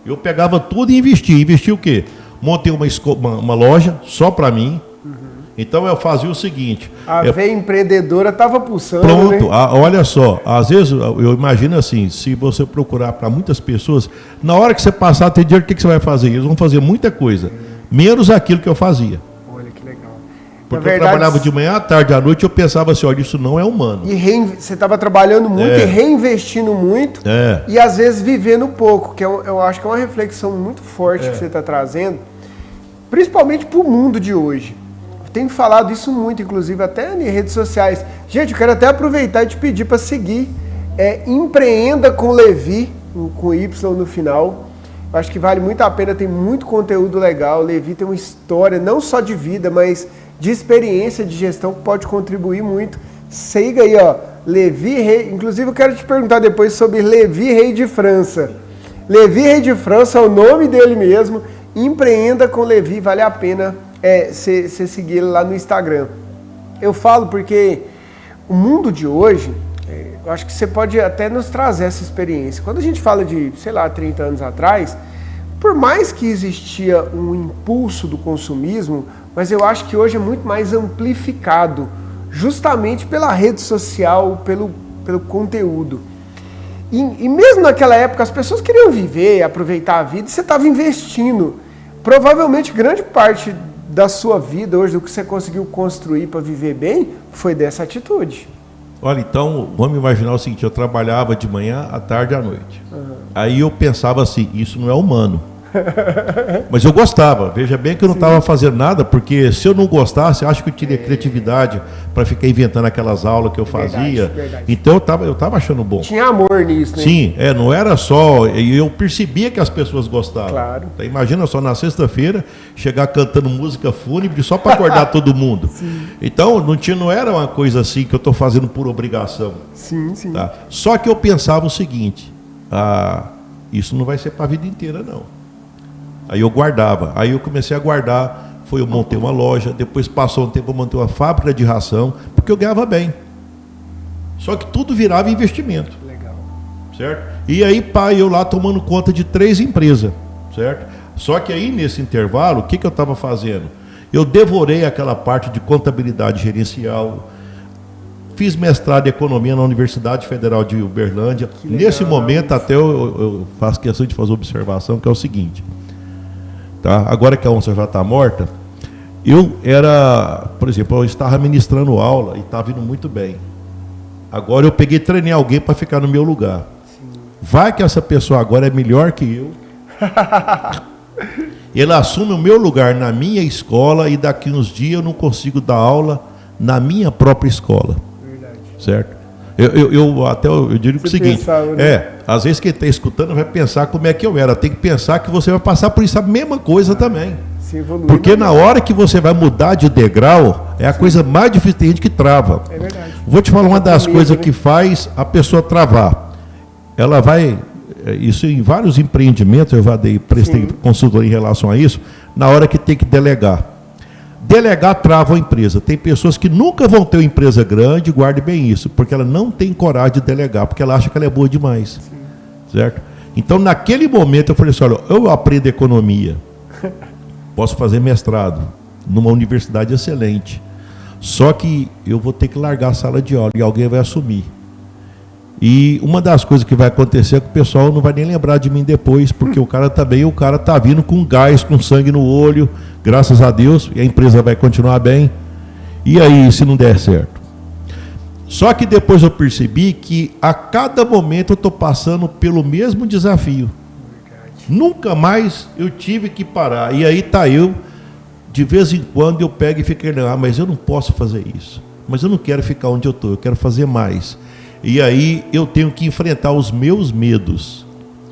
Eu pegava tudo e investia. Investia o quê? Montei uma loja só para mim. Uhum. Então eu fazia o seguinte. A veia empreendedora estava pulsando. Pronto, né? Olha só. Às vezes eu imagino assim, se você procurar para muitas pessoas, na hora que você passar a ter dinheiro, o que você vai fazer? Eles vão fazer muita coisa, menos aquilo que eu fazia. Olha que legal. Porque eu trabalhava de manhã à tarde, à noite, eu pensava assim, olha, isso não é humano. E você estava trabalhando muito e reinvestindo muito, e às vezes vivendo pouco, que eu acho que é uma reflexão muito forte que você está trazendo, principalmente para o mundo de hoje. Eu tenho falado isso muito, inclusive, até em redes sociais. Gente, eu quero até aproveitar e te pedir para seguir Empreenda com Levi, com Y no final. Eu acho que vale muito a pena, tem muito conteúdo legal. O Levi tem uma história, não só de vida, mas de experiência de gestão que pode contribuir muito. Siga aí, ó, Levi Rei. Inclusive, eu quero te perguntar depois sobre Levi Rei de França. Levi Rei de França é o nome dele mesmo. Empreenda com Levi, vale a pena você seguir ele lá no Instagram. Eu falo porque o mundo de hoje, eu acho que você pode até nos trazer essa experiência. Quando a gente fala de, 30 anos atrás, por mais que existia um impulso do consumismo, mas eu acho que hoje é muito mais amplificado, justamente pela rede social, pelo conteúdo. E mesmo naquela época, as pessoas queriam viver, aproveitar a vida, e você estava investindo. Provavelmente, grande parte da sua vida hoje, do que você conseguiu construir para viver bem, foi dessa atitude. Olha, então, vamos imaginar o seguinte, eu trabalhava de manhã, à tarde e à noite. Uhum. Aí eu pensava assim, isso não é humano. Mas eu gostava, veja bem que eu não estava fazendo nada, porque se eu não gostasse, acho que eu teria criatividade para ficar inventando aquelas aulas que eu fazia. Verdade. Então eu tava achando bom. Tinha amor nisso, né? Sim, não era só. Eu percebia que as pessoas gostavam. Claro. Então, imagina só na sexta-feira chegar cantando música fúnebre só para acordar todo mundo. Sim. Então não era uma coisa assim que eu estou fazendo por obrigação. Sim. Tá? Só que eu pensava o seguinte: isso não vai ser para a vida inteira, não. Aí eu guardava. Aí eu comecei a guardar. Eu montei uma loja. Depois passou um tempo, eu montei uma fábrica de ração. Porque eu ganhava bem. Só que tudo virava investimento. Legal. Certo? E aí, eu lá tomando conta de 3 empresas. Certo? Só que aí, nesse intervalo, o que eu estava fazendo? Eu devorei aquela parte de contabilidade gerencial. Fiz mestrado em economia na Universidade Federal de Uberlândia. Nesse momento, até eu faço questão de fazer observação, que é o seguinte. Tá? Agora que a onça já está morta, por exemplo, eu estava ministrando aula e estava indo muito bem. Agora eu treinei alguém para ficar no meu lugar. Sim. Vai que essa pessoa agora é melhor que eu. Ele assume o meu lugar na minha escola e daqui uns dias eu não consigo dar aula na minha própria escola. Verdade. Certo? Eu digo o seguinte, pensava, né? Às vezes quem está escutando vai pensar como é que eu era. Tem que pensar que você vai passar por isso a mesma coisa também. Porque na hora que você vai mudar de degrau, é a coisa mais difícil, tem gente que trava. É verdade. Vou te falar uma das coisas que faz a pessoa travar. Ela vai isso em vários empreendimentos, eu já prestei consultoria em relação a isso, na hora que tem que delegar. Delegar trava a empresa. Tem pessoas que nunca vão ter uma empresa grande, guarde bem isso, porque ela não tem coragem de delegar, porque ela acha que ela é boa demais. Certo? Então, naquele momento, eu falei assim, olha, eu aprendo economia, posso fazer mestrado numa universidade excelente, só que eu vou ter que largar a sala de aula e alguém vai assumir. E uma das coisas que vai acontecer é que o pessoal não vai nem lembrar de mim depois, porque o cara tá vindo com gás, com sangue no olho, graças a Deus, e a empresa vai continuar bem. E aí, se não der certo? Só que depois eu percebi que a cada momento eu estou passando pelo mesmo desafio. Nunca mais eu tive que parar. E aí tá eu, de vez em quando eu pego e fico, mas eu não posso fazer isso. Mas eu não quero ficar onde eu estou, eu quero fazer mais. E aí eu tenho que enfrentar os meus medos,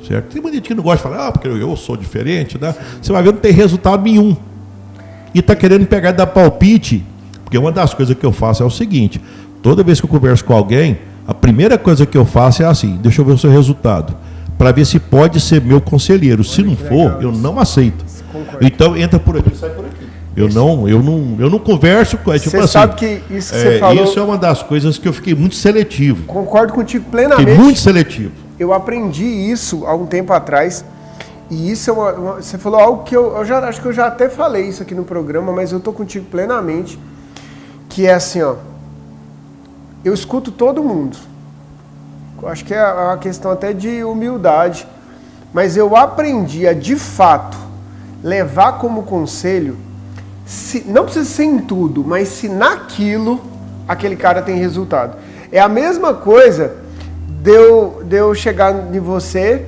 certo? Tem muita gente que não gosta de falar, porque eu sou diferente, né? Você vai ver, não tem resultado nenhum. E está querendo pegar e dar palpite, porque uma das coisas que eu faço é o seguinte, toda vez que eu converso com alguém, a primeira coisa que eu faço é assim, deixa eu ver o seu resultado, para ver se pode ser meu conselheiro. Se não for, eu não aceito. Então entra por aqui, sai por aqui. Eu não converso com... Tipo você assim, sabe que isso que você falou... Isso é uma das coisas que eu fiquei muito seletivo. Concordo contigo plenamente. Fiquei muito seletivo. Eu aprendi isso há um tempo atrás. E isso é você falou algo que eu já acho que eu já até falei isso aqui no programa, mas eu tô contigo plenamente. Que é assim, ó. Eu escuto todo mundo. Eu acho que é uma questão até de humildade. Mas eu aprendi a, de fato, levar como conselho... não precisa ser em tudo, mas se naquilo aquele cara tem resultado. É a mesma coisa de eu chegar em você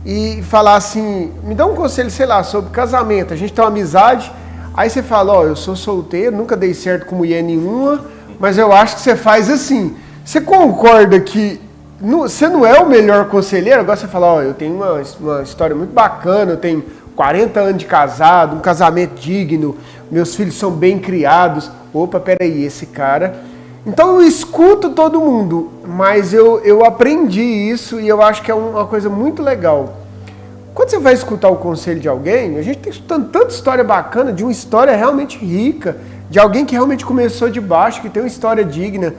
e falar assim, me dá um conselho, sei lá, sobre casamento. A gente tem uma amizade, aí você fala, ó, eu sou solteiro, nunca dei certo com mulher nenhuma, mas eu acho que você faz assim. Você concorda que você não é o melhor conselheiro? Agora você fala, ó, eu tenho uma história muito bacana, eu tenho 40 anos de casado, um casamento digno, meus filhos são bem criados. Opa, peraí, esse cara... Então eu escuto todo mundo, mas eu aprendi isso e eu acho que é uma coisa muito legal. Quando você vai escutar o conselho de alguém, a gente tem escutando tanta história bacana, de uma história realmente rica, de alguém que realmente começou de baixo, que tem uma história digna.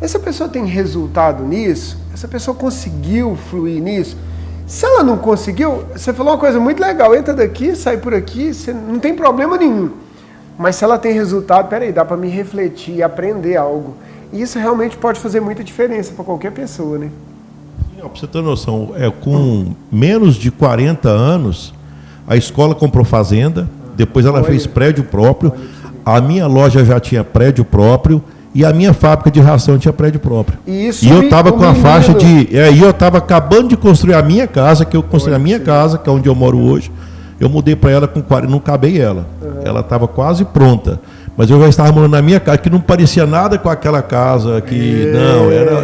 Essa pessoa tem resultado nisso? Essa pessoa conseguiu fluir nisso? Se ela não conseguiu, você falou uma coisa muito legal, entra daqui, sai por aqui, você não tem problema nenhum. Mas se ela tem resultado, peraí, dá para me refletir e aprender algo. E isso realmente pode fazer muita diferença para qualquer pessoa, né? Para você ter noção, com menos de 40 anos, a escola comprou fazenda, depois ela fez prédio próprio, a minha loja já tinha prédio próprio, e a minha fábrica de ração tinha prédio próprio. E eu estava com a faixa de... E eu estava acabando de construir a minha casa, que eu construí a minha casa, que é onde eu moro hoje. Eu mudei para ela com 40, não acabei ela. Ela estava quase pronta. Mas eu já estava morando na minha casa, que não parecia nada com aquela casa, que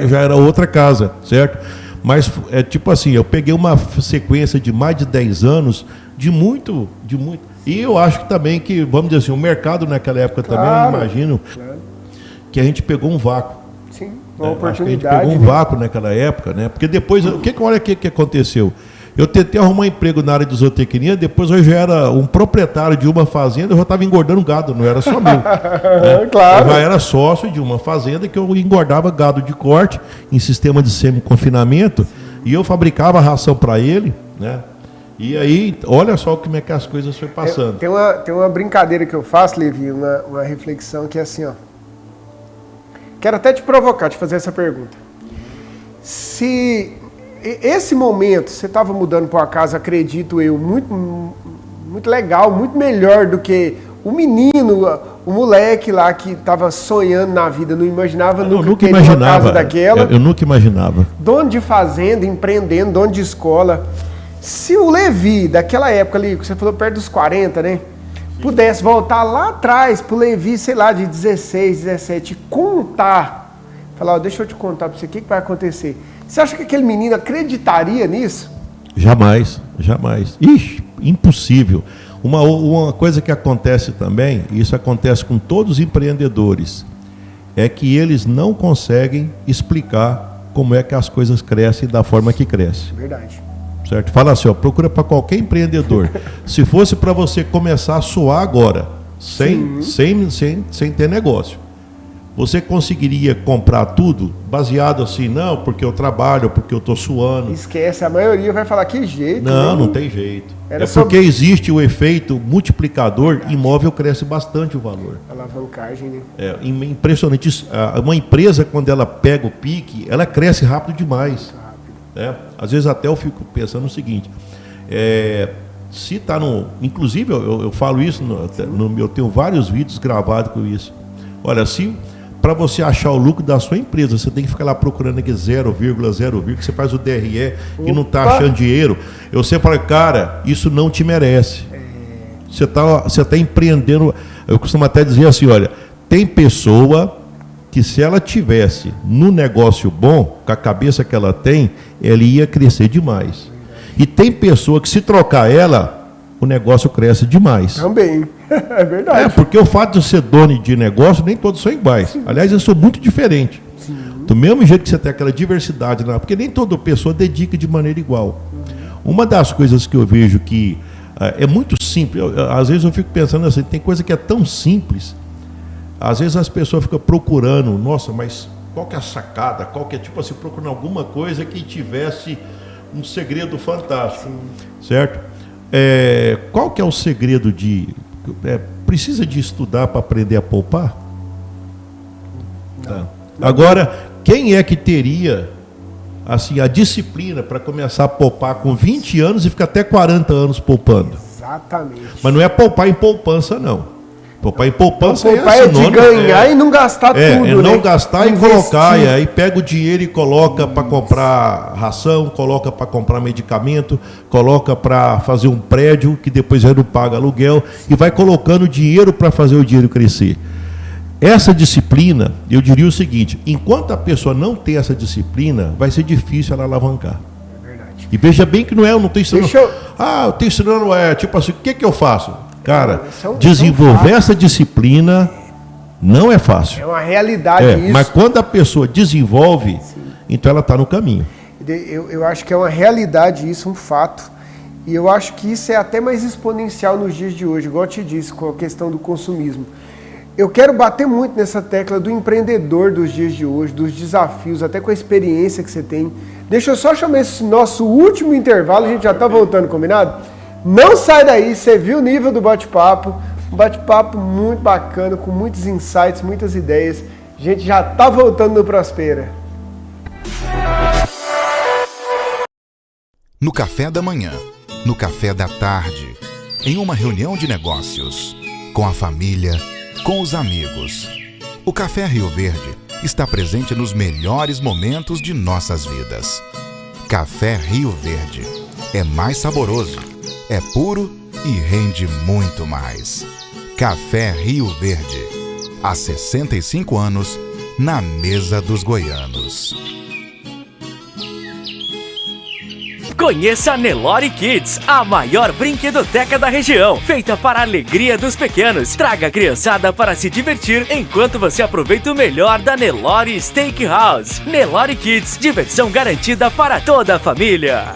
já era outra casa, certo? Mas é tipo assim, eu peguei uma sequência de mais de 10 anos, de muito... E eu acho que também que, vamos dizer assim, o mercado naquela época também, eu imagino... que a gente pegou um vácuo. Sim, uma oportunidade. A gente pegou um vácuo naquela época, né? Porque depois, olha o que aconteceu. Eu tentei arrumar um emprego na área de zootecnia, depois eu já era um proprietário de uma fazenda, eu já estava engordando gado, não era só meu. Né? Claro. Eu já era sócio de uma fazenda que eu engordava gado de corte em sistema de semi-confinamento e eu fabricava ração para ele, né? E aí, olha só como é que as coisas foram passando. Tem uma brincadeira que eu faço, Levi, uma reflexão que é assim, ó. Quero até te provocar, te fazer essa pergunta. Se esse momento você estava mudando para uma casa, acredito eu, muito legal, muito melhor do que o menino, o moleque lá que estava sonhando na vida, não imaginava nunca ter uma casa daquela. Eu nunca imaginava. Dono de fazenda, empreendendo, dono de escola. Se o Levi, daquela época ali, que você falou perto dos 40, né? Pudesse voltar lá atrás pro Levi, sei lá, de 16, 17, contar, falar, deixa eu te contar para você o que vai acontecer. Você acha que aquele menino acreditaria nisso? Jamais, jamais. Ixi, impossível. Uma coisa que acontece também, e isso acontece com todos os empreendedores, é que eles não conseguem explicar como é que as coisas crescem da forma que crescem. Verdade. certo? Fala assim, ó, procura para qualquer empreendedor. Se fosse para você começar a suar agora, sem ter negócio, você conseguiria comprar tudo baseado assim, não, porque eu trabalho, porque eu estou suando? Esquece, a maioria vai falar que jeito. Não tem jeito. Era porque existe o efeito multiplicador, imóvel cresce bastante o valor. Alavancagem, né? É impressionante. Uma empresa, quando ela pega o pique, ela cresce rápido demais. Às vezes até eu fico pensando o seguinte, se está no... Inclusive, eu falo isso, eu tenho vários vídeos gravados com isso. Olha, se para você achar o lucro da sua empresa, você tem que ficar lá procurando aqui 0,0, você faz o DRE e não está achando dinheiro. Eu sempre falo, cara, isso não te merece. Você tá empreendendo. Eu costumo até dizer assim, olha, tem pessoa que se ela tivesse no negócio bom, com a cabeça que ela tem, ela ia crescer demais. E tem pessoa que se trocar ela, o negócio cresce demais. Também, é verdade. Porque o fato de ser dono de negócio, nem todos são iguais. Sim. Aliás, eu sou muito diferente. Sim. Do mesmo jeito que você tem aquela diversidade lá, porque nem toda pessoa dedica de maneira igual. Uma das coisas que eu vejo que é muito simples, às vezes eu fico pensando assim, tem coisa que é tão simples, às vezes as pessoas ficam procurando, nossa, mas qual que é a sacada, qual que é, tipo assim, procurando alguma coisa que tivesse um segredo fantástico, sim, certo? Qual que é o segredo de... precisa de estudar para aprender a poupar? Tá. Agora, quem é que teria assim, a disciplina para começar a poupar com 20 anos e ficar até 40 anos poupando? Exatamente. Mas não é poupar em poupança, não. Poupar em poupança é de ganhar e não gastar tudo, não, né? gastar e colocar, e aí pega o dinheiro e coloca para comprar ração, coloca para comprar medicamento, coloca para fazer um prédio que depois já não paga aluguel e vai colocando dinheiro para fazer o dinheiro crescer. Essa disciplina, eu diria o seguinte, enquanto a pessoa não tem essa disciplina, vai ser difícil ela alavancar. É verdade. E veja bem que não eu não estou ensinando... eu estou ensinando, tipo assim, o que eu faço? Cara, desenvolver essa disciplina não é fácil. É uma realidade isso. Mas quando a pessoa desenvolve, sim, então ela está no caminho. Eu acho que é uma realidade isso, um fato. E eu acho que isso é até mais exponencial nos dias de hoje, igual eu te disse, com a questão do consumismo. Eu quero bater muito nessa tecla do empreendedor dos dias de hoje, dos desafios, até com a experiência que você tem. Deixa eu só chamar esse nosso último intervalo, a gente já está voltando, combinado? Não sai daí, você viu o nível do bate-papo, um bate-papo muito bacana, com muitos insights, muitas ideias. A gente já está voltando no Prospera. No café da manhã, no café da tarde, em uma reunião de negócios, com a família, com os amigos. O Café Rio Verde está presente nos melhores momentos de nossas vidas. Café Rio Verde é mais saboroso, é puro e rende muito mais. Café Rio Verde, há 65 anos, na mesa dos goianos. Conheça a Nelore Kids, a maior brinquedoteca da região, feita para a alegria dos pequenos. Traga a criançada para se divertir enquanto você aproveita o melhor da Nelore Steakhouse. Nelore Kids, diversão garantida para toda a família.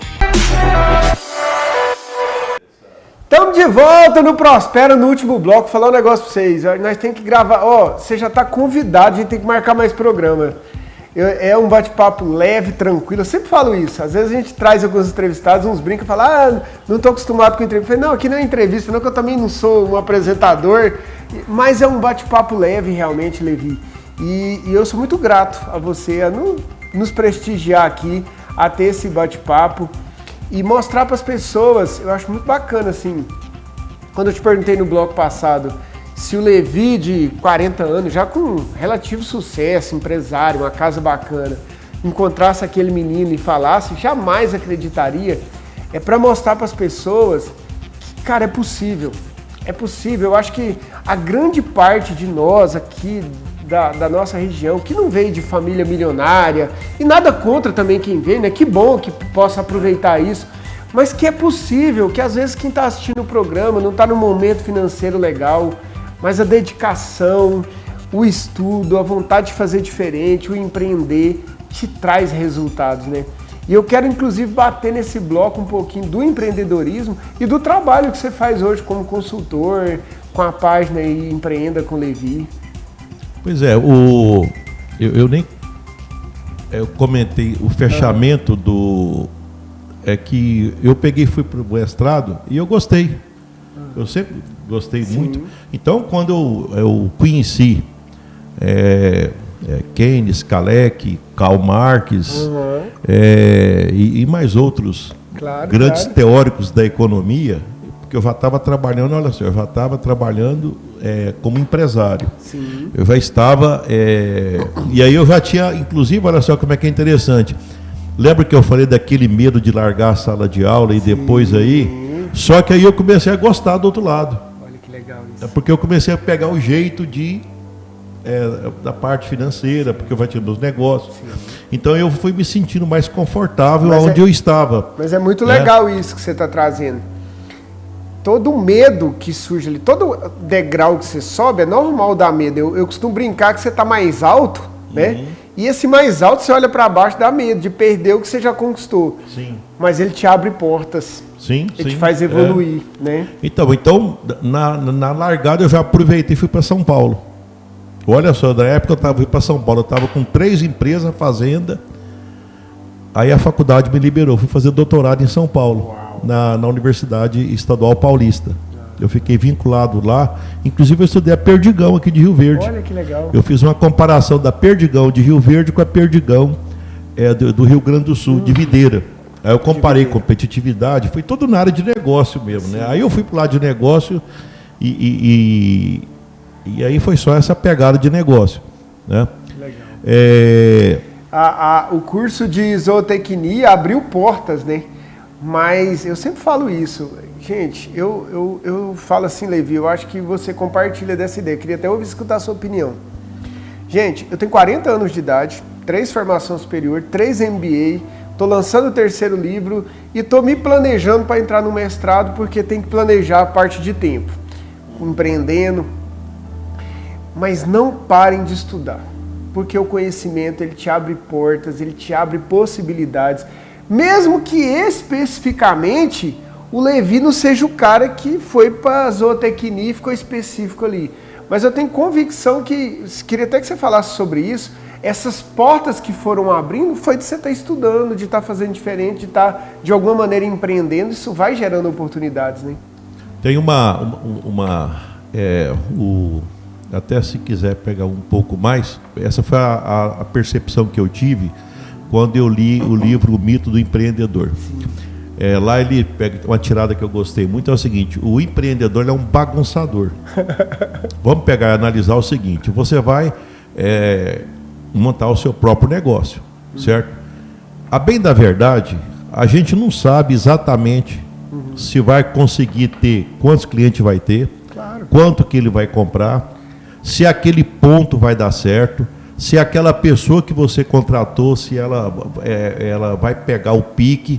Estamos de volta no Prospera, no último bloco, falar um negócio para vocês. Nós temos que gravar, você já está convidado, a gente tem que marcar mais programa. É um bate-papo leve, tranquilo, eu sempre falo isso. Às vezes a gente traz alguns entrevistados, uns brincam e falam, não estou acostumado com entrevista. Eu falei, não, aqui não é entrevista, não, que eu também não sou um apresentador, mas é um bate-papo leve realmente, Levi. E eu sou muito grato a você, a nos prestigiar aqui, a ter esse bate-papo e mostrar para as pessoas. Eu acho muito bacana, assim, quando eu te perguntei no bloco passado, se o Levi, de 40 anos, já com relativo sucesso, empresário, uma casa bacana, encontrasse aquele menino e falasse, jamais acreditaria. É para mostrar para as pessoas que, cara, é possível. É possível. Eu acho que a grande parte de nós aqui, da nossa região, que não veio de família milionária, e nada contra também quem veio, né? Que bom que possa aproveitar isso, mas que é possível, que às vezes quem está assistindo o programa não está no momento financeiro legal, mas a dedicação, o estudo, a vontade de fazer diferente, o empreender, te traz resultados, né? E eu quero, inclusive, bater nesse bloco um pouquinho do empreendedorismo e do trabalho que você faz hoje como consultor, com a página aí Empreenda com Levi. Pois é, eu comentei o fechamento do... É que eu peguei e fui para o mestrado e eu gostei. Eu sempre gostei muito. Então, quando eu conheci Keynes, Kalec, Karl Marx e mais outros grandes teóricos da economia, porque eu já estava trabalhando, olha só, eu já estava trabalhando como empresário. Sim. Eu já estava... e aí eu já tinha, inclusive, olha só como é que é interessante. Lembra que eu falei daquele medo de largar a sala de aula e depois aí? Só que aí eu comecei a gostar do outro lado. Olha que legal isso. Porque eu comecei a pegar o jeito da parte financeira, porque eu já tinha meus negócios. Sim. Então eu fui me sentindo mais confortável onde eu estava. Mas é muito legal isso que você está trazendo. Todo medo que surge ali, todo degrau que você sobe, é normal dar medo. Eu costumo brincar que você está mais alto, né? E esse mais alto, você olha para baixo, dá medo de perder o que você já conquistou. Sim. Mas ele te abre portas. Sim, ele te faz evoluir, né? Então na largada eu já aproveitei e fui para São Paulo. Olha só, na época eu fui para São Paulo, eu estava com 3 empresas, fazenda. Aí a faculdade me liberou, fui fazer doutorado em São Paulo, na Universidade Estadual Paulista. Eu fiquei vinculado lá, inclusive eu estudei a Perdigão aqui de Rio Verde. Olha que legal. Eu fiz uma comparação da Perdigão de Rio Verde com a Perdigão do Rio Grande do Sul, de Videira. Aí eu comparei competitividade, foi tudo na área de negócio mesmo, né? Aí eu fui para o lado de negócio e aí foi só essa pegada de negócio, né? Legal. O curso de zootecnia abriu portas, né? Mas eu sempre falo isso. Gente, eu falo assim, Levi, eu acho que você compartilha dessa ideia. Eu queria até ouvir escutar a sua opinião. Gente, eu tenho 40 anos de idade, 3 formações superior, 3 MBA, estou lançando o 3º livro e estou me planejando para entrar no mestrado, porque tem que planejar a parte de tempo, empreendendo. Mas não parem de estudar, porque o conhecimento ele te abre portas, ele te abre possibilidades, mesmo que especificamente o Levi não seja o cara que foi para a zootecnia e ficou específico ali. Mas eu tenho convicção que, queria até que você falasse sobre isso, essas portas que foram abrindo foi de você estar estudando, de estar fazendo diferente, de estar de alguma maneira empreendendo, isso vai gerando oportunidades, né? Tem até se quiser pegar um pouco mais, essa foi a percepção que eu tive quando eu li o livro O Mito do Empreendedor. Lá ele pega uma tirada que eu gostei muito, é o seguinte: o empreendedor é um bagunçador. Vamos pegar e analisar o seguinte: você vai montar o seu próprio negócio, certo? A bem da verdade, a gente não sabe exatamente se vai conseguir ter, quantos clientes vai ter, quanto que ele vai comprar, se aquele ponto vai dar certo, se aquela pessoa que você contratou, se ela vai pegar o pique.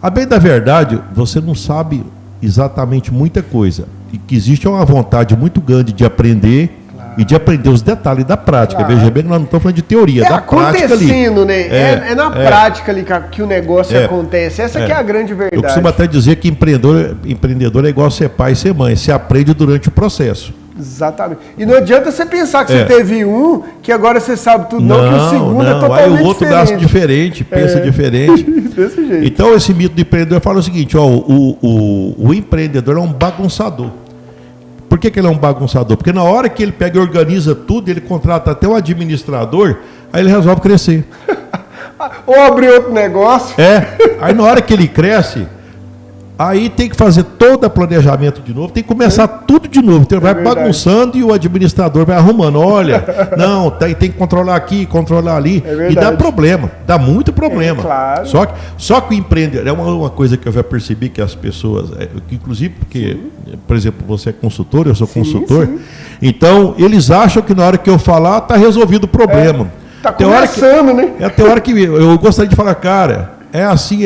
A bem da verdade, você não sabe exatamente muita coisa. E que existe uma vontade muito grande de aprender e de aprender os detalhes da prática. Veja bem que nós não estamos falando de teoria, da prática ali. Né? É na prática ali que o negócio acontece. Essa que é a grande verdade. Eu costumo até dizer que empreendedor é igual ser pai e ser mãe. Se aprende durante o processo. Exatamente. E não adianta você pensar que você teve um, que agora você sabe tudo, não que o segundo é totalmente diferente. Aí o outro nasce diferente, pensa diferente. Desse jeito. Então esse mito do empreendedor fala o seguinte: o empreendedor é um bagunçador. Por que ele é um bagunçador? Porque na hora que ele pega e organiza tudo, ele contrata até um administrador, aí ele resolve crescer. Ou abrir outro negócio. Aí na hora que ele cresce, aí tem que fazer todo o planejamento de novo, tem que começar tudo de novo. Então vai bagunçando e o administrador vai arrumando. Olha, não, tem que controlar aqui, controlar ali. E dá problema, dá muito problema. Claro. Só que o empreendedor, é uma coisa que eu já percebi que as pessoas, inclusive porque, por exemplo, você é consultor, eu sou consultor, então eles acham que na hora que eu falar, está resolvido o problema. Tá começando, né? Tem hora que eu gostaria de falar, cara, é assim,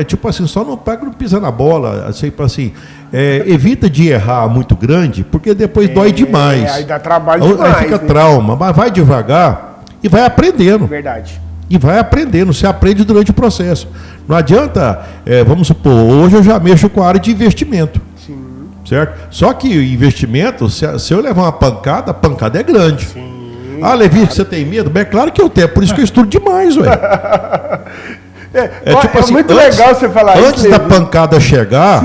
tipo assim, só não pega, não pisa na bola, assim, evita de errar muito grande, porque depois dói demais. Aí dá trabalho demais. Aí fica trauma, mas vai devagar e vai aprendendo. Verdade. E vai aprendendo, você aprende durante o processo. Não adianta, vamos supor, hoje eu já mexo com a área de investimento. Sim. Certo? Só que o investimento, se eu levar uma pancada, a pancada é grande. Sim. Ah, Levi, você tem medo? Bem, é claro que eu tenho, por isso que eu estudo demais, ué. Tipo assim, muito legal você falar isso. Antes da pancada chegar,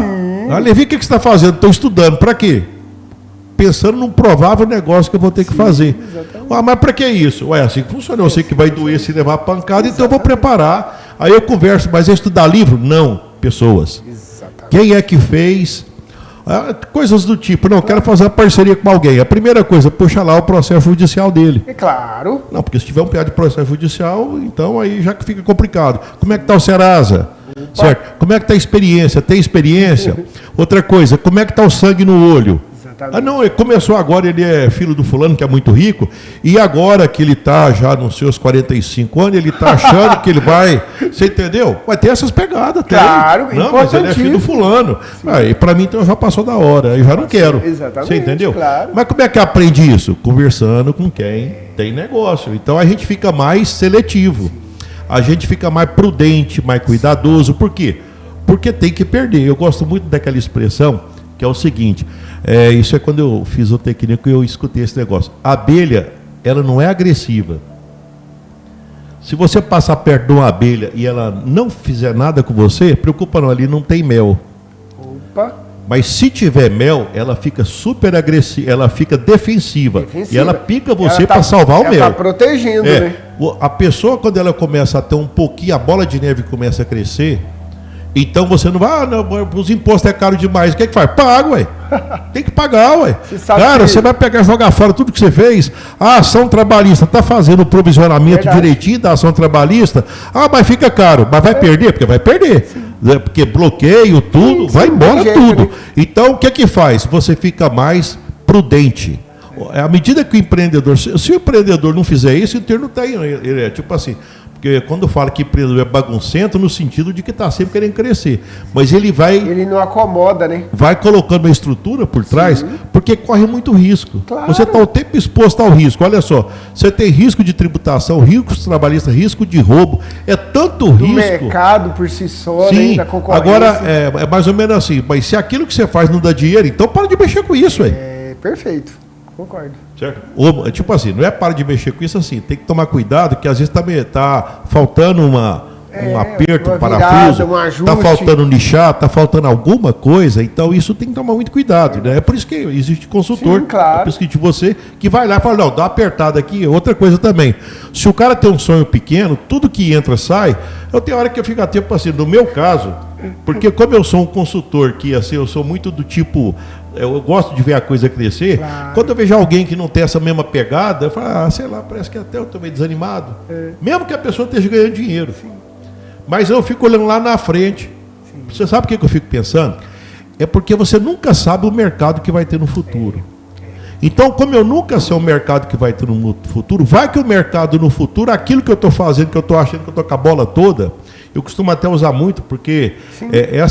ah, Levi, o que você está fazendo? Estou estudando. Para quê? Pensando num provável negócio que eu vou ter que fazer. Ah, mas para que isso? Ué, assim que funciona. Eu sei que vai doer se levar a pancada, então eu vou preparar. Aí eu converso, mas é estudar livro? Não, pessoas. Exatamente. Quem é que fez? Coisas do tipo, não, quero fazer uma parceria com alguém. A primeira coisa, puxa lá o processo judicial dele. É claro. Não, porque se tiver um piada de processo judicial, então aí já que fica complicado. Como é que está o Serasa? Certo? Como é que está a experiência? Tem experiência? Outra coisa, como é que está o sangue no olho? Exatamente. Ah, não, ele começou agora, ele é filho do fulano, que é muito rico, e agora que ele está já nos seus 45 anos, ele está achando que ele vai... Você entendeu? Vai ter essas pegadas. Claro, tem. Não, mas ele é filho do fulano. E para mim, então, já passou da hora, eu já não quero. Exatamente. Você entendeu? Claro. Mas como é que aprende isso? Conversando com quem tem negócio. Então a gente fica mais seletivo. A gente fica mais prudente, mais cuidadoso. Por quê? Porque tem que perder. Eu gosto muito daquela expressão, que é o seguinte, isso é quando eu fiz o técnico e eu escutei esse negócio. A abelha, ela não é agressiva. Se você passar perto de uma abelha e ela não fizer nada com você, preocupa não, ali não tem mel. Opa. Mas se tiver mel, ela fica super agressiva, ela fica defensiva. E ela pica você para salvar o mel. Ela está protegendo, né? A pessoa, quando ela começa a ter um pouquinho, a bola de neve começa a crescer, então você não vai, não, os impostos é caro demais. O que é que faz? Paga, ué. Tem que pagar, ué. Cara, você vai pegar e jogar fora tudo que você fez. A ação trabalhista está fazendo o provisionamento direitinho da ação trabalhista. Ah, mas fica caro. Mas vai perder? Porque vai perder. Porque bloqueio, tudo, vai embora tudo. Né? Então, o que é que faz? Você fica mais prudente. À medida que o empreendedor... Se o empreendedor não fizer isso, então ele não tem... Ele é tipo assim... Porque quando fala que empreendedor é baguncento, no sentido de que está sempre querendo crescer. Mas ele vai... Ele não acomoda, né? Vai colocando uma estrutura por trás, porque corre muito risco. Claro. Você está o tempo exposto ao risco. Olha só, você tem risco de tributação, risco trabalhista, risco de roubo. É tanto risco... O mercado por si só, sim, né, da concorrência. Agora, é mais ou menos assim. Mas se aquilo que você faz não dá dinheiro, então para de mexer com isso, aí. Perfeito. Concordo. Certo? Ou, tipo assim, não é para de mexer com isso assim, tem que tomar cuidado, que às vezes está faltando um aperto, um parafuso, está faltando nichar, está faltando alguma coisa, então isso tem que tomar muito cuidado, né? É por isso que existe consultor, é por isso que de você, que vai lá e fala, não, dá uma apertada aqui. Outra coisa também, se o cara tem um sonho pequeno, tudo que entra sai, eu tenho hora que eu fico atento assim, no meu caso, porque como eu sou um consultor, que assim, eu sou muito do tipo... Eu gosto de ver a coisa crescer. Claro. Quando eu vejo alguém que não tem essa mesma pegada, eu falo, sei lá, parece que até eu estou meio desanimado. Mesmo que a pessoa esteja ganhando dinheiro. Sim. Mas eu fico olhando lá na frente. Sim. Você sabe o que eu fico pensando? É porque você nunca sabe o mercado que vai ter no futuro. Então, como eu nunca sei o mercado que vai ter no futuro, vai que o mercado no futuro, aquilo que eu estou fazendo, que eu estou achando que eu estou com a bola toda, eu costumo até usar muito, porque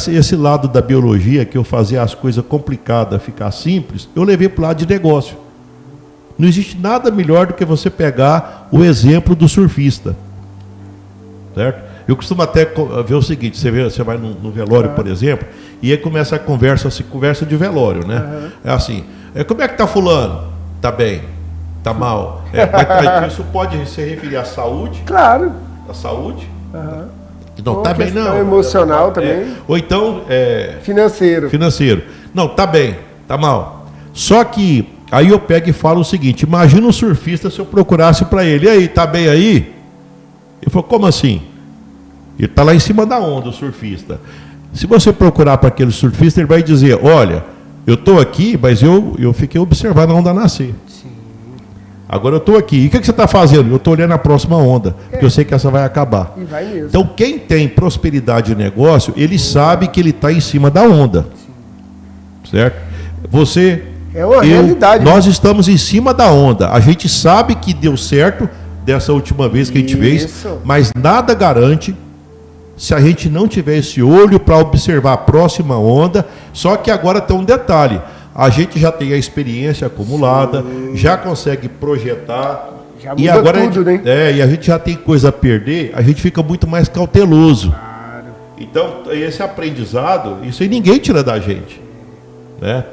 esse lado da biologia, que eu fazia as coisas complicadas ficar simples, eu levei para o lado de negócio. Não existe nada melhor do que você pegar o exemplo do surfista. Certo? Eu costumo até ver o seguinte, você vai no velório, por exemplo, e aí começa a conversa de velório, né? É assim, como é que está fulano? Está bem, está mal. Mas isso pode se referir à saúde? Claro. À saúde? Não, tá bem, não. Emocional também. Ou então... Financeiro. Não, tá bem, tá mal. Só que, aí eu pego e falo o seguinte, imagina um surfista se eu procurasse para ele, e aí, tá bem aí? Ele falou, como assim? Ele tá lá em cima da onda, o surfista. Se você procurar para aquele surfista, ele vai dizer, olha, eu tô aqui, mas eu fiquei observando a onda nascer. Agora eu estou aqui. E o que você está fazendo? Eu estou olhando a próxima onda, porque eu sei que essa vai acabar. E vai mesmo. Então, quem tem prosperidade de negócio, ele sabe que ele está em cima da onda. Certo? Você... É uma realidade. Nós estamos em cima da onda. A gente sabe que deu certo dessa última vez que a gente fez, mas nada garante se a gente não tiver esse olho para observar a próxima onda. Só que agora tem um detalhe. A gente já tem a experiência acumulada, já consegue projetar. Já muda tudo, né? E a gente já tem coisa a perder, a gente fica muito mais cauteloso. Claro. Então, esse aprendizado, isso aí ninguém tira da gente, né?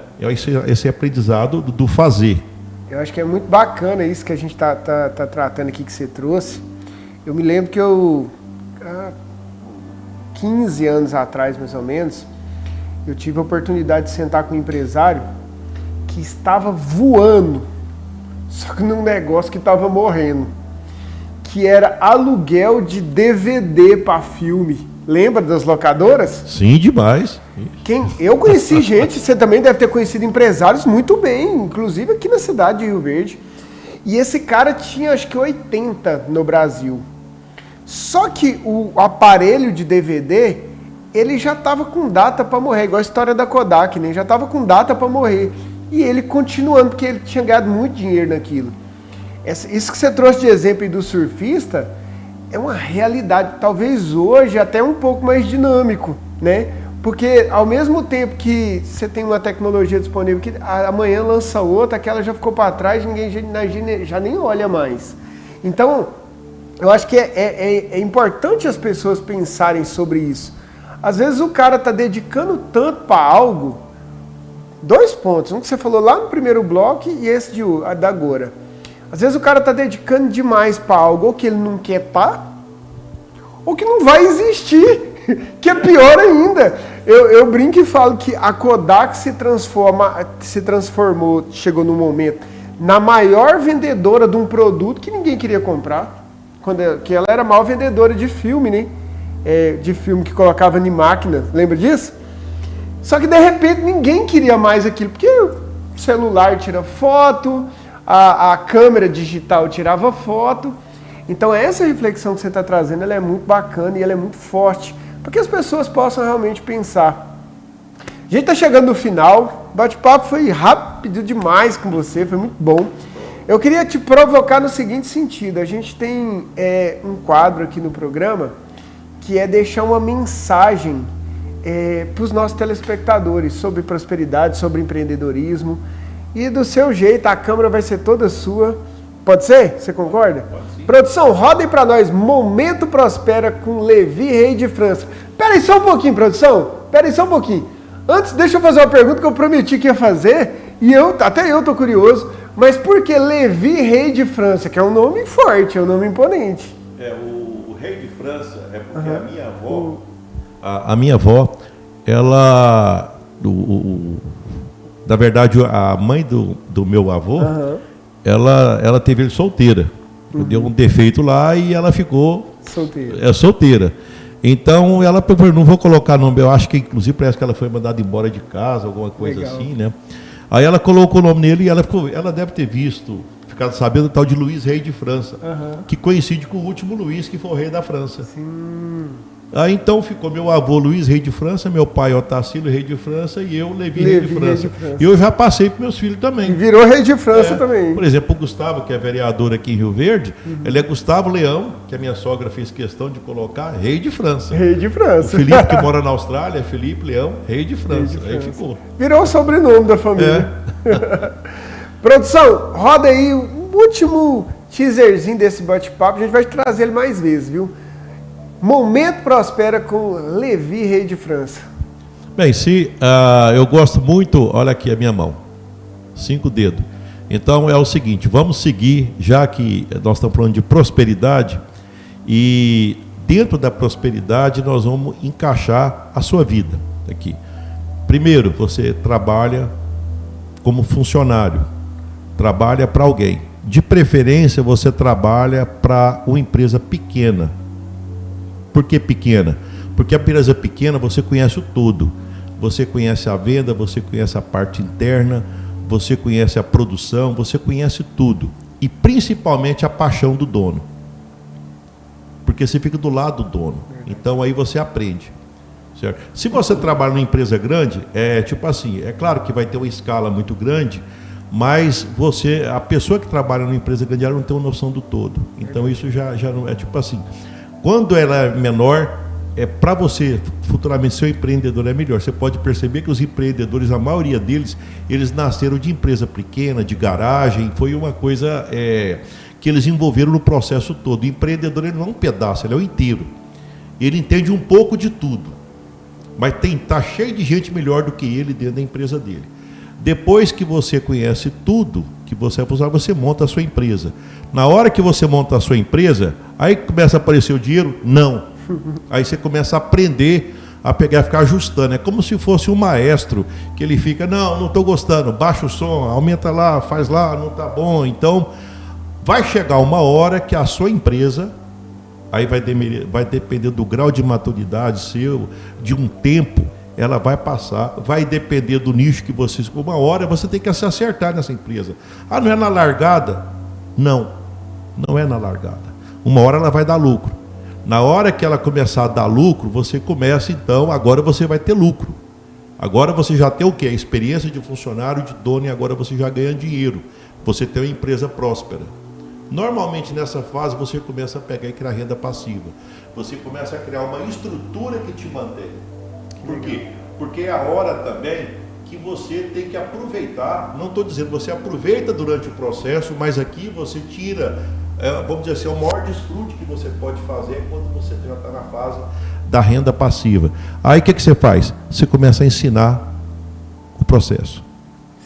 Esse aprendizado do fazer. Eu acho que é muito bacana isso que a gente tá tratando aqui, que você trouxe. Eu me lembro que eu, há 15 anos atrás, mais ou menos, eu tive a oportunidade de sentar com um empresário que estava voando, só que num negócio que estava morrendo, que era aluguel de DVD para filme. Lembra das locadoras? Sim, demais. Eu conheci gente, você também deve ter conhecido empresários muito bem, inclusive aqui na cidade de Rio Verde. E esse cara tinha acho que 80 no Brasil. Só que o aparelho de DVD, ele já estava com data para morrer, igual a história da Kodak, né? Já estava com data para morrer. E ele continuando, porque ele tinha ganhado muito dinheiro naquilo. Isso que você trouxe de exemplo aí do surfista é uma realidade, talvez hoje até um pouco mais dinâmico, né? Porque ao mesmo tempo que você tem uma tecnologia disponível que amanhã lança outra, aquela já ficou para trás, ninguém já nem olha mais. Então, eu acho que é importante as pessoas pensarem sobre isso. Às vezes o cara está dedicando tanto para algo, 2 pontos, um que você falou lá no primeiro bloco e esse da agora. Às vezes o cara está dedicando demais para algo ou que ele não quer estar, ou que não vai existir, que é pior ainda. Eu brinco e falo que a Kodak se transformou, chegou num momento, na maior vendedora de um produto que ninguém queria comprar, que ela era a maior vendedora de filme, né? De filme que colocava em máquina, lembra disso? Só que de repente ninguém queria mais aquilo, porque o celular tira foto, a câmera digital tirava foto. Então essa reflexão que você está trazendo, ela é muito bacana e ela é muito forte, para que as pessoas possam realmente pensar. A gente está chegando no final, o bate-papo foi rápido demais com você, foi muito bom. Eu queria te provocar no seguinte sentido, a gente tem um quadro aqui no programa, que é deixar uma mensagem para os nossos telespectadores sobre prosperidade, sobre empreendedorismo. E do seu jeito, a câmera vai ser toda sua. Pode ser? Você concorda? Pode sim. Produção, roda aí para nós. Momento Prospera com Levi, rei de França. Pera aí só um pouquinho, produção. Pera aí só um pouquinho. Antes, deixa eu fazer uma pergunta que eu prometi que ia fazer. E até eu tô curioso. Mas por que Levi, rei de França? Que é um nome forte, é um nome imponente. O rei de França é porque a minha avó... A minha avó, ela... Na verdade, a mãe do meu avô, ela teve ele solteira. Deu um defeito lá e ela ficou solteira. Então, ela falou, não vou colocar nome, eu acho que inclusive parece que ela foi mandada embora de casa, alguma coisa assim, né? Aí ela colocou o nome nele e ela deve ter ficado sabendo do tal de Luís, rei de França, que coincide com o último Luís, que foi o rei da França. Sim. Aí então ficou meu avô Luís, rei de França, meu pai Otacílio, rei de França, e eu, Levi, rei de França. E eu já passei para meus filhos também. E virou rei de França também. Por exemplo, o Gustavo, que é vereador aqui em Rio Verde, ele é Gustavo Leão, que a minha sogra fez questão de colocar rei de França. Rei de França. O Felipe, que mora na Austrália, é Felipe Leão, rei de França. Aí ficou. Virou o sobrenome da família. Produção, roda aí o último teaserzinho desse bate-papo. A gente vai trazer ele mais vezes, viu? Momento Prospera com Levi, rei de França. Bem, eu gosto muito, olha aqui a minha mão, 5 dedos. Então é o seguinte, vamos seguir, já que nós estamos falando de prosperidade, e dentro da prosperidade nós vamos encaixar a sua vida aqui. Primeiro, você trabalha como funcionário, trabalha para alguém. De preferência, você trabalha para uma empresa pequena. Por que pequena? Porque a empresa pequena você conhece o todo. Você conhece a venda, você conhece a parte interna, você conhece a produção, você conhece tudo. E principalmente a paixão do dono. Porque você fica do lado do dono. Então aí você aprende. Certo? Se você trabalha numa empresa grande, tipo assim, é claro que vai ter uma escala muito grande, mas a pessoa que trabalha numa empresa grande, ela não tem uma noção do todo. Então isso já não é tipo assim. Quando ela é menor, para você futuramente ser um empreendedor é melhor. Você pode perceber que os empreendedores, a maioria deles, eles nasceram de empresa pequena, de garagem, foi uma coisa que eles envolveram no processo todo. O empreendedor ele não é um pedaço, ele é o inteiro. Ele entende um pouco de tudo, mas tá cheio de gente melhor do que ele dentro da empresa dele. Depois que você conhece tudo que você vai usar, você monta a sua empresa. Na hora que você monta a sua empresa, aí começa a aparecer o dinheiro? Não. Aí você começa a aprender a pegar e ficar ajustando. É como se fosse um maestro que ele fica, não estou gostando, baixa o som, aumenta lá, faz lá, não está bom. Então, vai chegar uma hora que a sua empresa, aí vai depender do grau de maturidade seu, de um tempo, ela vai passar, vai depender do nicho que você... Uma hora você tem que se acertar nessa empresa. Ah, não é na largada? Não é na largada. Uma hora ela vai dar lucro. Na hora que ela começar a dar lucro, você começa, então, agora você vai ter lucro. Agora você já tem o quê? A experiência de funcionário, de dono, e agora você já ganha dinheiro. Você tem uma empresa próspera. Normalmente, nessa fase, você começa a pegar e criar renda passiva. Você começa a criar uma estrutura que te mantém. Por quê? Porque é a hora também que você tem que aproveitar, não estou dizendo você aproveita durante o processo, mas aqui você tira, vamos dizer assim, o maior desfrute que você pode fazer quando você já está na fase da renda passiva. Aí o que você faz? Você começa a ensinar o processo.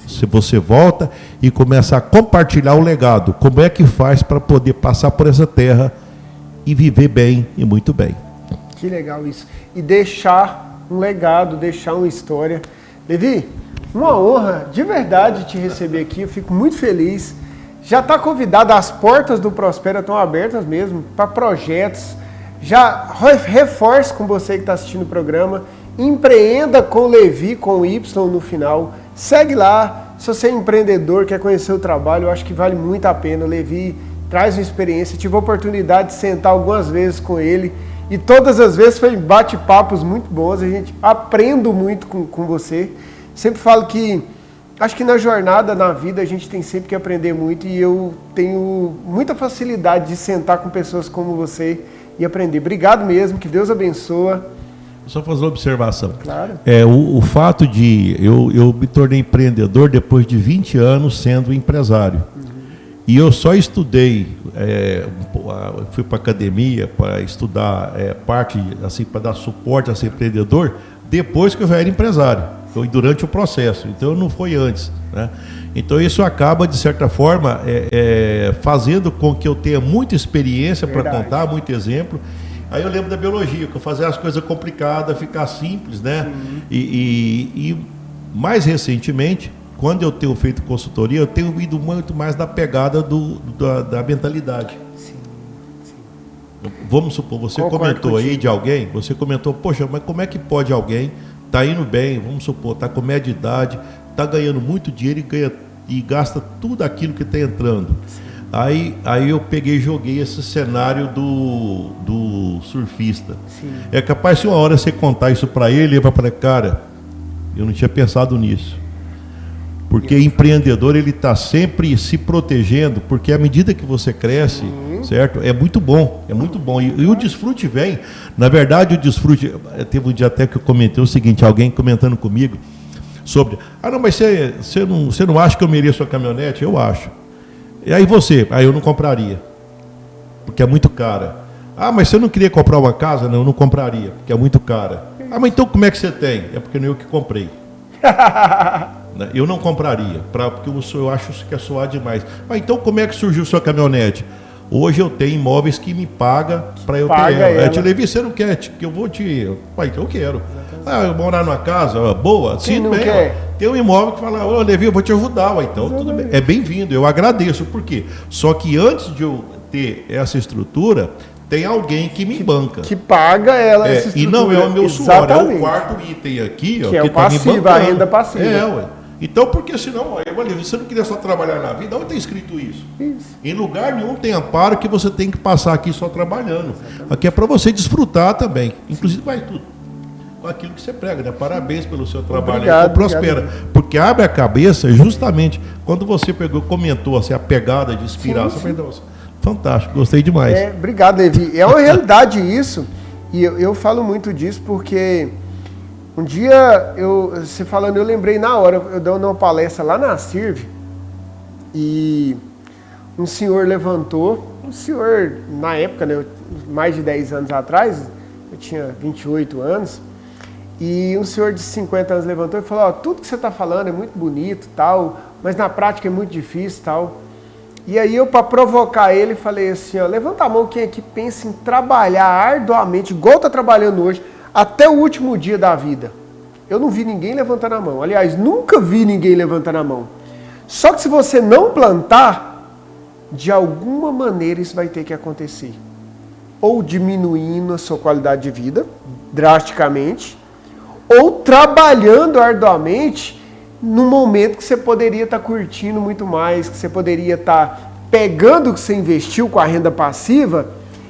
Você volta e começa a compartilhar o legado. Como é que faz para poder passar por essa terra e viver bem e muito bem. Que legal isso. E deixar um legado, deixar uma história. Levi, uma honra de verdade te receber aqui, eu fico muito feliz. Já está convidado, as portas do Prospera estão abertas mesmo para projetos. Já reforce com você que está assistindo o programa, empreenda com Levi, com Y no final. Segue lá, se você é empreendedor, quer conhecer o trabalho, eu acho que vale muito a pena. O Levi traz uma experiência, tive a oportunidade de sentar algumas vezes com ele e todas as vezes foi bate-papos muito bons, a gente aprende muito com você. Sempre falo que, acho que na jornada, na vida, a gente tem sempre que aprender muito e eu tenho muita facilidade de sentar com pessoas como você e aprender. Obrigado mesmo, que Deus abençoe. Só fazer uma observação. Claro. O fato de... Eu me tornei empreendedor depois de 20 anos sendo empresário. E eu só estudei, fui para a academia para estudar parte, assim, para dar suporte a ser empreendedor, depois que eu já era empresário. Foi durante o processo, então não foi antes, né? Então isso acaba, de certa forma, fazendo com que eu tenha muita experiência para contar, muito exemplo. Aí eu lembro da biologia, que eu fazia as coisas complicadas, ficar simples, né? E mais recentemente, quando eu tenho feito consultoria, eu tenho ido muito mais na pegada da mentalidade. Sim. Vamos supor, você comentou aí de alguém, você comentou, poxa, mas como é que pode alguém tá indo bem, vamos supor, tá com média idade, tá ganhando muito dinheiro e gasta tudo aquilo que está entrando. Aí eu peguei e joguei esse cenário do surfista. Sim. É capaz, se uma hora você contar isso para ele vai falar, cara, eu não tinha pensado nisso. Porque empreendedor, ele está sempre se protegendo, porque à medida que você cresce, certo? É muito bom, é muito bom. E o desfrute vem, na verdade o desfrute, teve um dia até que eu comentei o seguinte, alguém comentando comigo, sobre, não, mas você não acha que eu mereço a caminhonete? Eu acho. E aí você? Eu não compraria, porque é muito cara. Mas você não queria comprar uma casa? Não, eu não compraria, porque é muito cara. Mas então como é que você tem? É porque não eu que comprei. Eu não compraria, porque eu acho que é suar demais. Mas então como é que surgiu sua caminhonete? Hoje eu tenho imóveis que me pagam para eu ter ela. Te Levi, você não quer que eu vou te... Então eu quero. Eu morar numa casa boa, sim, bem. Tem um imóvel que fala, Levi, eu vou te ajudar. Então tudo bem. É bem-vindo, eu agradeço. Por quê? Só que antes de eu ter essa estrutura, tem alguém que me banca. Que paga ela essa estrutura. E não é o meu suor, é o quarto item aqui. Que é o passivo, a renda passiva. Então, porque senão, você não queria só trabalhar na vida, onde tem escrito isso? Em lugar nenhum tem amparo que você tem que passar aqui só trabalhando. Exatamente. Aqui é para você desfrutar também. Inclusive vai tudo com aquilo que você prega, né? Parabéns pelo seu trabalho. Obrigado, Prospera. Porque abre a cabeça justamente quando você comentou assim, a pegada de inspiração. Fantástico, gostei demais. Obrigado, Levi. É uma realidade isso, e eu falo muito disso porque um dia, você falando, eu lembrei na hora, eu dando uma palestra lá na CIRV, e um senhor levantou, na época, né, mais de 10 anos atrás, eu tinha 28 anos, e um senhor de 50 anos levantou e falou, tudo que você está falando é muito bonito, tal, mas na prática é muito difícil, tal. E aí eu, para provocar ele, falei assim, levanta a mão quem aqui pensa em trabalhar arduamente, igual está trabalhando hoje, até o último dia da vida. Eu não vi ninguém levantando a mão. Aliás, nunca vi ninguém levantando a mão. Só que se você não plantar, de alguma maneira isso vai ter que acontecer. Ou diminuindo a sua qualidade de vida, drasticamente, ou trabalhando arduamente num momento que você poderia estar curtindo muito mais, que você poderia estar pegando o que você investiu com a renda passiva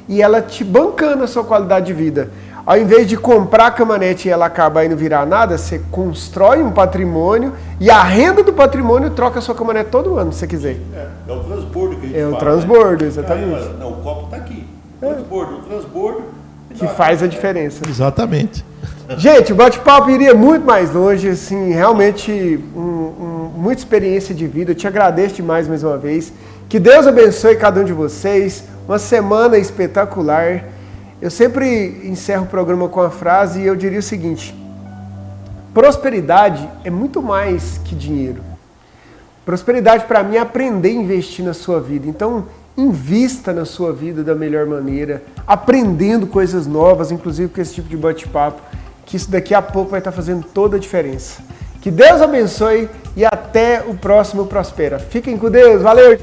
e ela te bancando a sua qualidade de vida. Ao invés de comprar a caminhonete e ela acabar e não virar nada, você constrói um patrimônio e a renda do patrimônio troca a sua caminhonete todo ano, se você quiser. É o transbordo que a gente fala. É o transbordo, exatamente. Não, o copo está aqui. O transbordo. Que faz a diferença. Exatamente. Gente, o bate-papo iria muito mais longe, assim, realmente muita experiência de vida. Eu te agradeço demais mais uma vez. Que Deus abençoe cada um de vocês. Uma semana espetacular. Eu sempre encerro o programa com a frase e eu diria o seguinte: prosperidade é muito mais que dinheiro. Prosperidade para mim é aprender a investir na sua vida. Então, invista na sua vida da melhor maneira, aprendendo coisas novas, inclusive com esse tipo de bate-papo, que isso daqui a pouco vai estar fazendo toda a diferença. Que Deus abençoe e até o próximo Prospera. Fiquem com Deus. Valeu!